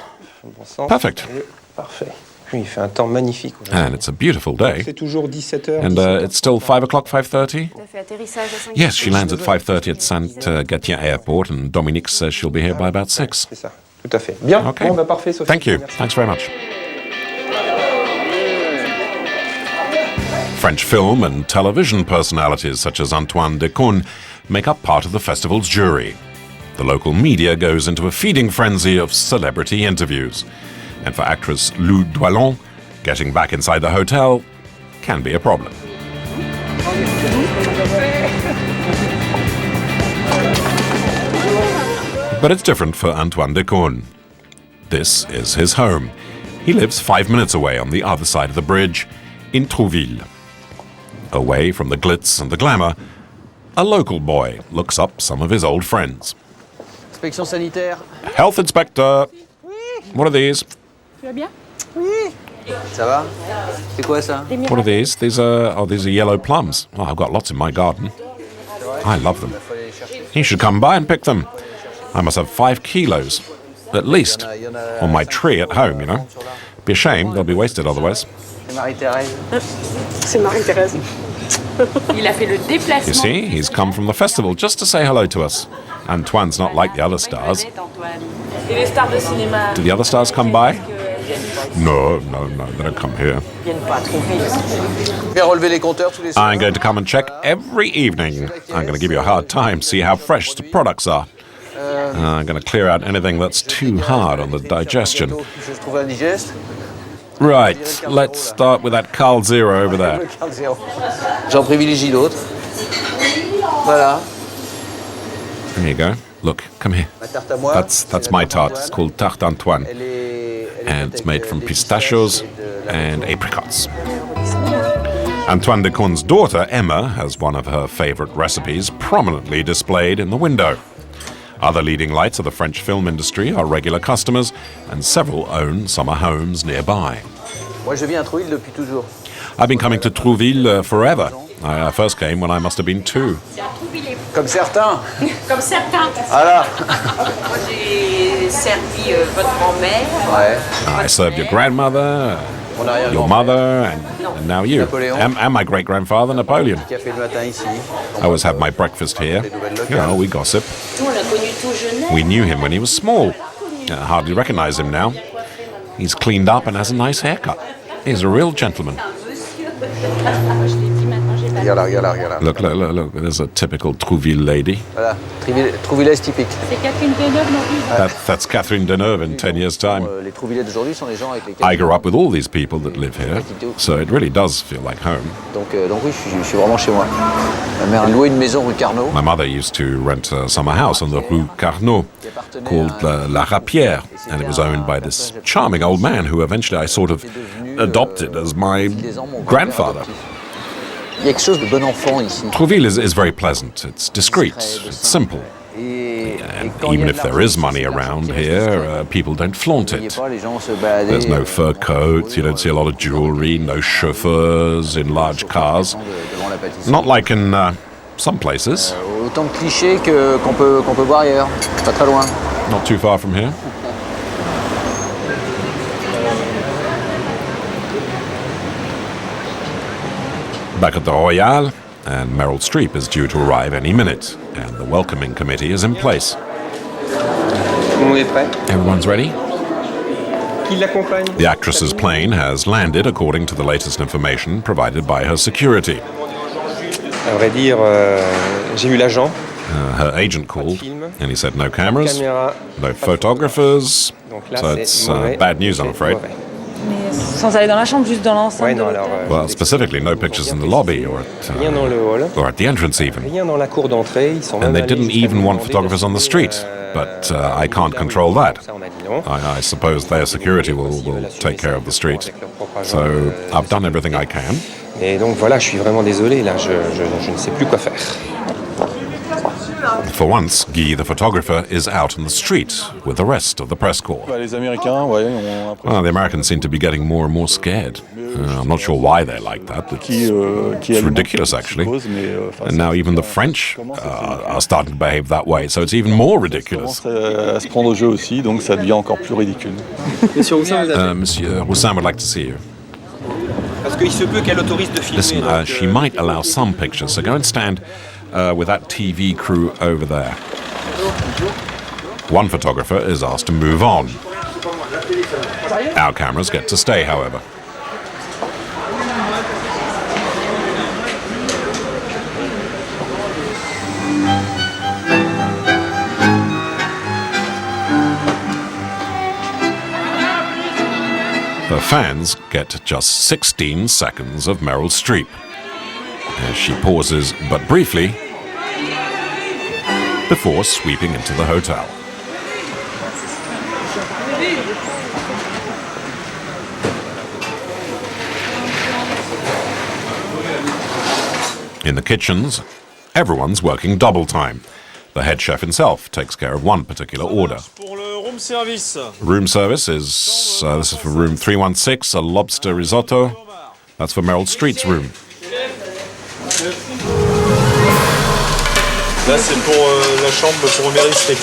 [SPEAKER 1] Perfect.
[SPEAKER 25] Parfait. Oui, il fait un temps magnifique.
[SPEAKER 1] And it's a beautiful day.
[SPEAKER 25] C'est toujours 17h.
[SPEAKER 1] And it's still 5 o'clock, 5:30?
[SPEAKER 3] Tout à fait, atterrissage à 5.
[SPEAKER 1] Yes, she lands at 5:30 at Saint-Gatien Airport, and Dominique says she'll be here by about 6.
[SPEAKER 25] C'est ça, tout à fait. Bien,
[SPEAKER 1] Okay.
[SPEAKER 25] bon, bah, parfait, Sophie.
[SPEAKER 1] Thank you.
[SPEAKER 25] Merci.
[SPEAKER 1] Thanks very much. French film and television personalities such as Antoine Decaune make up part of the festival's jury. The local media goes into a feeding frenzy of celebrity interviews. And for actress Lou Doillon, getting back inside the hotel can be a problem. But it's different for Antoine Decaune. This is his home. He lives 5 minutes away on the other side of the bridge in Deauville. Away from the glitz and the glamour, a local boy looks up some of his old friends.
[SPEAKER 12] Inspection sanitaire.
[SPEAKER 1] Health inspector. What are these?
[SPEAKER 3] Tu vas bien?
[SPEAKER 12] Oui. Ça va? C'est quoi ça?
[SPEAKER 1] What are these? These are yellow plums. Oh, I've got lots in my garden. I love them. You should come by and pick them. I must have 5 kilos, at least, on my tree at home, you know. Be a shame, they'll be wasted otherwise.
[SPEAKER 3] C'est Marie-Thérèse. Il a fait le déplacement.
[SPEAKER 1] You see, he's come from the festival just to say hello to us. Antoine's not like the other stars. Do the other stars come by? No, they don't come here. I'm going to come and check every evening. I'm going to give you a hard time, see how fresh the products are. I'm going to clear out anything that's too hard on the digestion. Right, let's start with that Carl Zero over there.
[SPEAKER 12] J'en privilégie d'autres. Voilà.
[SPEAKER 1] There you go. Look, come here. That's my tart. It's called Tarte Antoine. And it's made from pistachios and apricots. Antoine Decaune's daughter, Emma, has one of her favorite recipes prominently displayed in the window. Other leading lights of the French film industry are regular customers, and several own summer homes nearby.
[SPEAKER 12] Moi, je viens à Trouville depuis toujours.
[SPEAKER 1] I've been coming to Trouville forever. I first came when I must have been 2.
[SPEAKER 12] Comme certains.
[SPEAKER 13] Comme certains.
[SPEAKER 12] Voilà.
[SPEAKER 13] Moi, j'ai servi votre grand-mère.
[SPEAKER 12] Ouais.
[SPEAKER 1] I served your grandmother, your mother, and now you. And my great-grandfather, Napoleon.
[SPEAKER 12] Café le matin ici.
[SPEAKER 1] I always have my breakfast here. You know, we gossip. We knew him when he was small. Hardly recognize him now. He's cleaned up and has a nice haircut. He's a real gentleman. Look, there's a typical Trouville lady.
[SPEAKER 12] Voilà, Trouvillaise typique.
[SPEAKER 1] That's Catherine Deneuve in 10 years' time.
[SPEAKER 12] Les Trouvillais d'aujourd'hui sont les gens avec lesquels.
[SPEAKER 1] I grew up with all these people that live here, so it really does feel like home.
[SPEAKER 12] Donc oui, je suis vraiment chez moi. Ma mère a loué une maison rue Carnot.
[SPEAKER 1] My mother used to rent a summer house on the rue Carnot called La Rapière, and it was owned by this charming old man who eventually I sort of adopted as my grandfather.
[SPEAKER 12] Il y a quelque chose de bon enfant ici.
[SPEAKER 1] Trouville is very pleasant. It's discreet. It's simple. And even if there is money around here, people don't flaunt it. There's no fur coats, you don't see a lot of jewelry, no chauffeurs in large cars. Not like in some places.
[SPEAKER 12] Autant de clichés qu'on peut voir ailleurs, pas très loin.
[SPEAKER 1] Not too far from here. Back at the Royal, and Meryl Streep is due to arrive any minute, and the welcoming committee is in place. Everyone's ready? The actress's plane has landed according to the latest information provided by her security.
[SPEAKER 25] À vrai dire, j'ai eu l'agent.
[SPEAKER 1] Her agent called, and he said no cameras, no photographers, so it's bad news, I'm afraid.
[SPEAKER 3] Mais sans aller dans la chambre, juste dans l'enceinte de l'hôtel.
[SPEAKER 1] Well, specifically, no pictures in the lobby or at the entrance even.
[SPEAKER 25] Rien dans la cour d'entrée. Ils sont
[SPEAKER 1] And they
[SPEAKER 25] même
[SPEAKER 1] didn't
[SPEAKER 25] allés
[SPEAKER 1] even want
[SPEAKER 25] jusqu'à
[SPEAKER 1] photographers on the street. But I can't control that. I suppose their security will take care of the street. So I've done everything I can.
[SPEAKER 25] Et donc voilà, je suis vraiment désolé, là, je ne sais plus quoi faire.
[SPEAKER 1] For once, Guy, the photographer, is out on the street with the rest of the press corps.
[SPEAKER 5] Les Américains, ouais,
[SPEAKER 1] Well, the Americans seem to be getting more and more scared. I'm not sure why they're like that. It's ridiculous, actually. And now even the French are starting to behave that way, so it's even more ridiculous.
[SPEAKER 5] à se prendre au jeu aussi, donc ça devient encore plus ridicule.
[SPEAKER 1] Monsieur Roussin would like to see you.
[SPEAKER 25] Parce qu'il se peut qu'elle autorise de filmer.
[SPEAKER 1] Listen, she might allow some pictures, so go and stand with that TV crew over there. One photographer is asked to move on. Our cameras get to stay, however. Her fans get just 16 seconds of Meryl Streep as she pauses but briefly before sweeping into the hotel. In the kitchens, everyone's working double time. The head chef himself takes care of one particular order. Room service is, this is for room 316, a lobster risotto. That's for Meryl Streep's room.
[SPEAKER 23] Là, c'est pour la chambre pour Meryl Streep.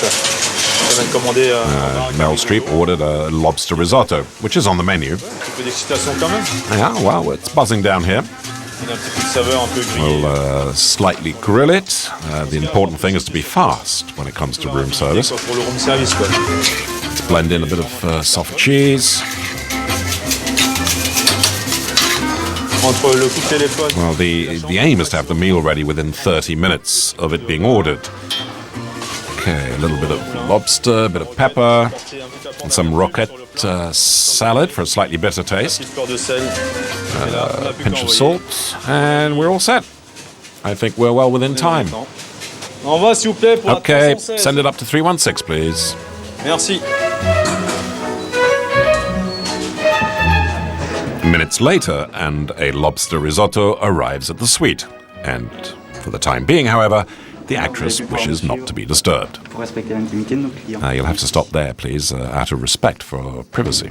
[SPEAKER 1] Meryl Streep ordered a lobster risotto, which is on the menu.
[SPEAKER 23] Un petit peu d'excitation quand même.
[SPEAKER 1] Yeah, well, it's buzzing down here.
[SPEAKER 23] Un petit peu de saveur un peu grillée.
[SPEAKER 1] We'll slightly grill it. The important thing is to be fast when it comes to room service.
[SPEAKER 23] Pour le room service, quoi.
[SPEAKER 1] Let's blend in a bit of soft cheese.
[SPEAKER 23] Entre le coup de téléphone.
[SPEAKER 1] Well, the aim is to have the meal ready within 30 minutes of it being ordered. Okay, a little bit of lobster, a bit of pepper, and some roquette salad for a slightly bitter taste. A pinch of salt, and we're all set. I think we're well within time. Okay, send it up to 316, please.
[SPEAKER 23] Merci.
[SPEAKER 1] Minutes later, and a lobster risotto arrives at the suite. And for the time being, however, the actress wishes not to be disturbed. You'll have to stop there, please, out of respect for privacy.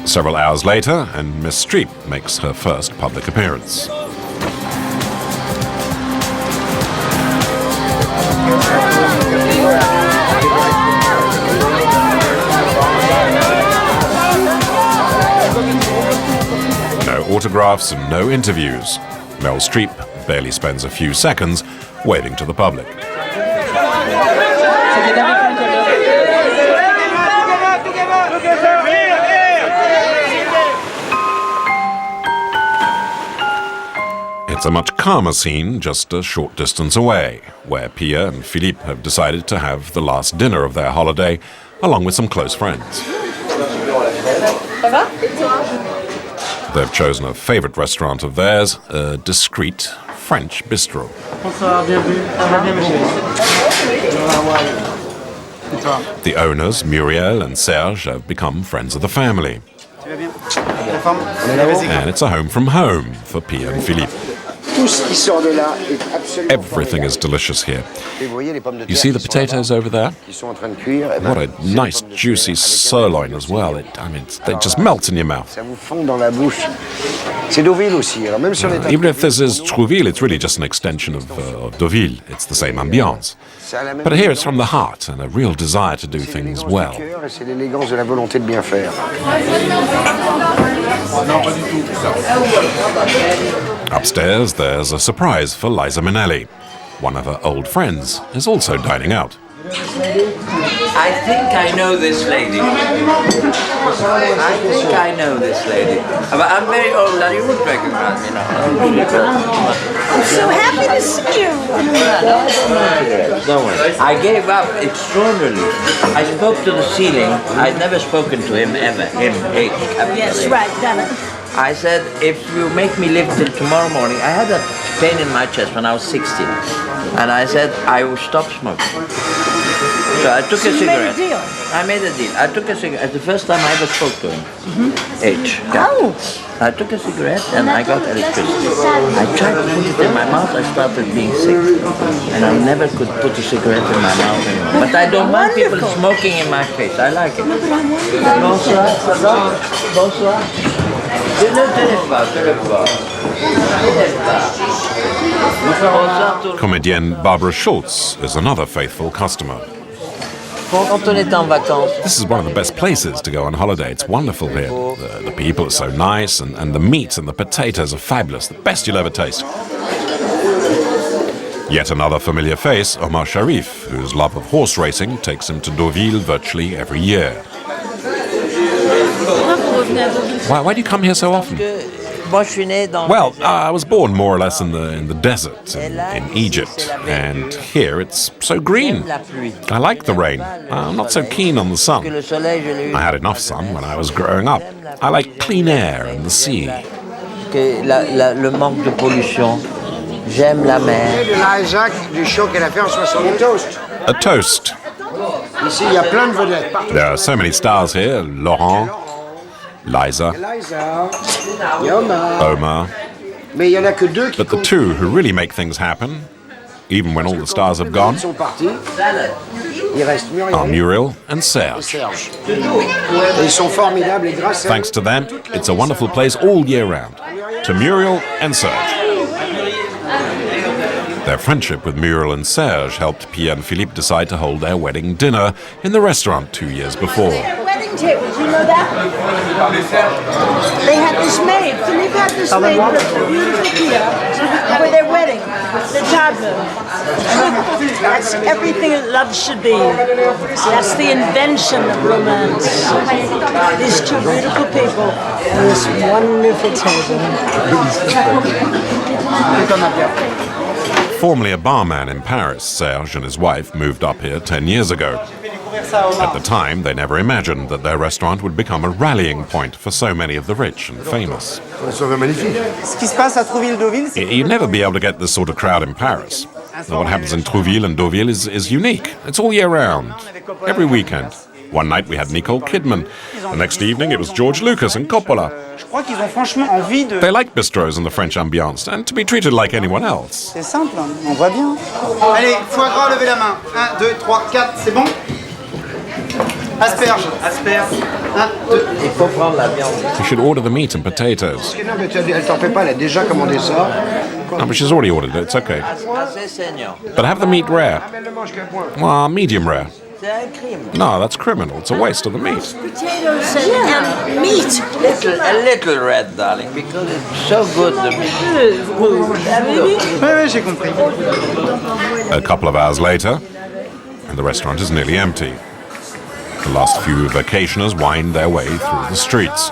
[SPEAKER 1] Several hours later, and Miss Streep makes her first public appearance. No autographs and no interviews. Meryl Streep barely spends a few seconds waving to the public. It's a much calmer scene just a short distance away, where Pia and Philippe have decided to have the last dinner of their holiday, along with some close friends. They've chosen a favorite restaurant of theirs, a discreet French bistro. The owners, Muriel and Serge, have become friends of the family. And it's a home from home for Pia and Philippe. Everything is delicious here. You see the potatoes over there? What a nice juicy sirloin as well. They just melt in your mouth. Even if this is Deauville, it's really just an extension of Deauville. It's the same ambiance. But here it's from the heart and a real desire to do things well. Upstairs, there's a surprise for Liza Minnelli. One of her old friends is also dining out.
[SPEAKER 4] I think I know this lady. I think I know this lady. But I'm very old now, you would recognize me now.
[SPEAKER 13] I'm so happy to see you.
[SPEAKER 4] Don't worry. I gave up extraordinarily. I spoke to the ceiling. I'd never spoken to him ever. Him, H.
[SPEAKER 13] Yes, right, done it.
[SPEAKER 4] I said, if you make me live till tomorrow morning, I had a pain in my chest when I was 16. And I said, I will stop smoking. So I took a cigarette.
[SPEAKER 13] You made a deal?
[SPEAKER 4] I made a deal. I took a cigarette. It's the first time I ever spoke to him. H.
[SPEAKER 13] Oh.
[SPEAKER 4] I took a cigarette and I got electricity. I tried to put it in my mouth, I started being sick. And I never could put a cigarette in my mouth anymore. But I don't mind people smoking in my face. I like it. Bonsoir, ça va? Bonsoir.
[SPEAKER 1] Comedienne Barbara Schultz is another faithful customer. This is one of the best places to go on holiday. It's wonderful here. The people are so nice, and the meat and the potatoes are fabulous. The best you'll ever taste. Yet another familiar face, Omar Sharif, whose love of horse racing takes him to Deauville virtually every year. Why do you come here so often? Well, I was born more or less in the desert, in Egypt, and here it's so green. I like the rain. I'm not so keen on the sun. I had enough sun when I was growing up. I like clean air and the sea.
[SPEAKER 4] Le manque de pollution. J'aime la mer.
[SPEAKER 1] A toast. There are so many stars here. Laurent, Liza, Omar. But the two who really make things happen, even when all the stars have gone, are Muriel and Serge. Thanks to them, it's a wonderful place all year round. To Muriel and Serge. Their friendship with Muriel and Serge helped Pia and Philippe decide to hold their wedding dinner in the restaurant 2 years before.
[SPEAKER 13] Wedding table, do you know that? They had this made. Philippe had this made for a beautiful Pia for their wedding. The table. That's everything love should be. That's the invention of romance. These two beautiful people and this wonderful table.
[SPEAKER 1] Formerly a barman in Paris, Serge and his wife moved up here 10 years ago. At the time, they never imagined that their restaurant would become a rallying point for so many of the rich and famous. You'd never be able to get this sort of crowd in Paris. What happens in Trouville and Deauville is unique. It's all year round, every weekend. One night we had Nicole Kidman. The next evening it was George Lucas and Coppola. They like bistros and the French ambiance, and to be treated like anyone else.
[SPEAKER 6] C'est simple, on voit bien. Allez, foie gras, levez la main. 1, 2, 3, 4, c'est bon? Asperge. 1, 2.
[SPEAKER 4] Il faut prendre la viande.
[SPEAKER 1] You should order the meat and potatoes.
[SPEAKER 6] Non, mais elle t'en fait pas, elle a déjà commandé ça.
[SPEAKER 1] No, but she's already ordered it, it's okay. But have the meat rare. Well, medium rare. No, that's criminal. It's a waste of the meat.
[SPEAKER 13] Potatoes and meat.
[SPEAKER 4] A little red, darling, because it's so good, the meat.
[SPEAKER 6] Oui, j'ai compris.
[SPEAKER 1] A couple of hours later, and the restaurant is nearly empty. The last few vacationers wind their way through the streets.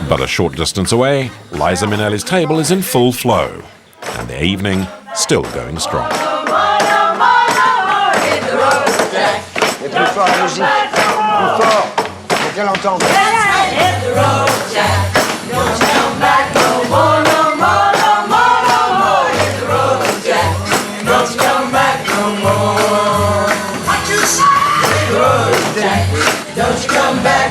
[SPEAKER 1] But a short distance away, Liza Minnelli's table is in full flow, and the evening still going strong.
[SPEAKER 6] Et plus fort la musique, plus fort, faut qu'elle entende. Don't you come back.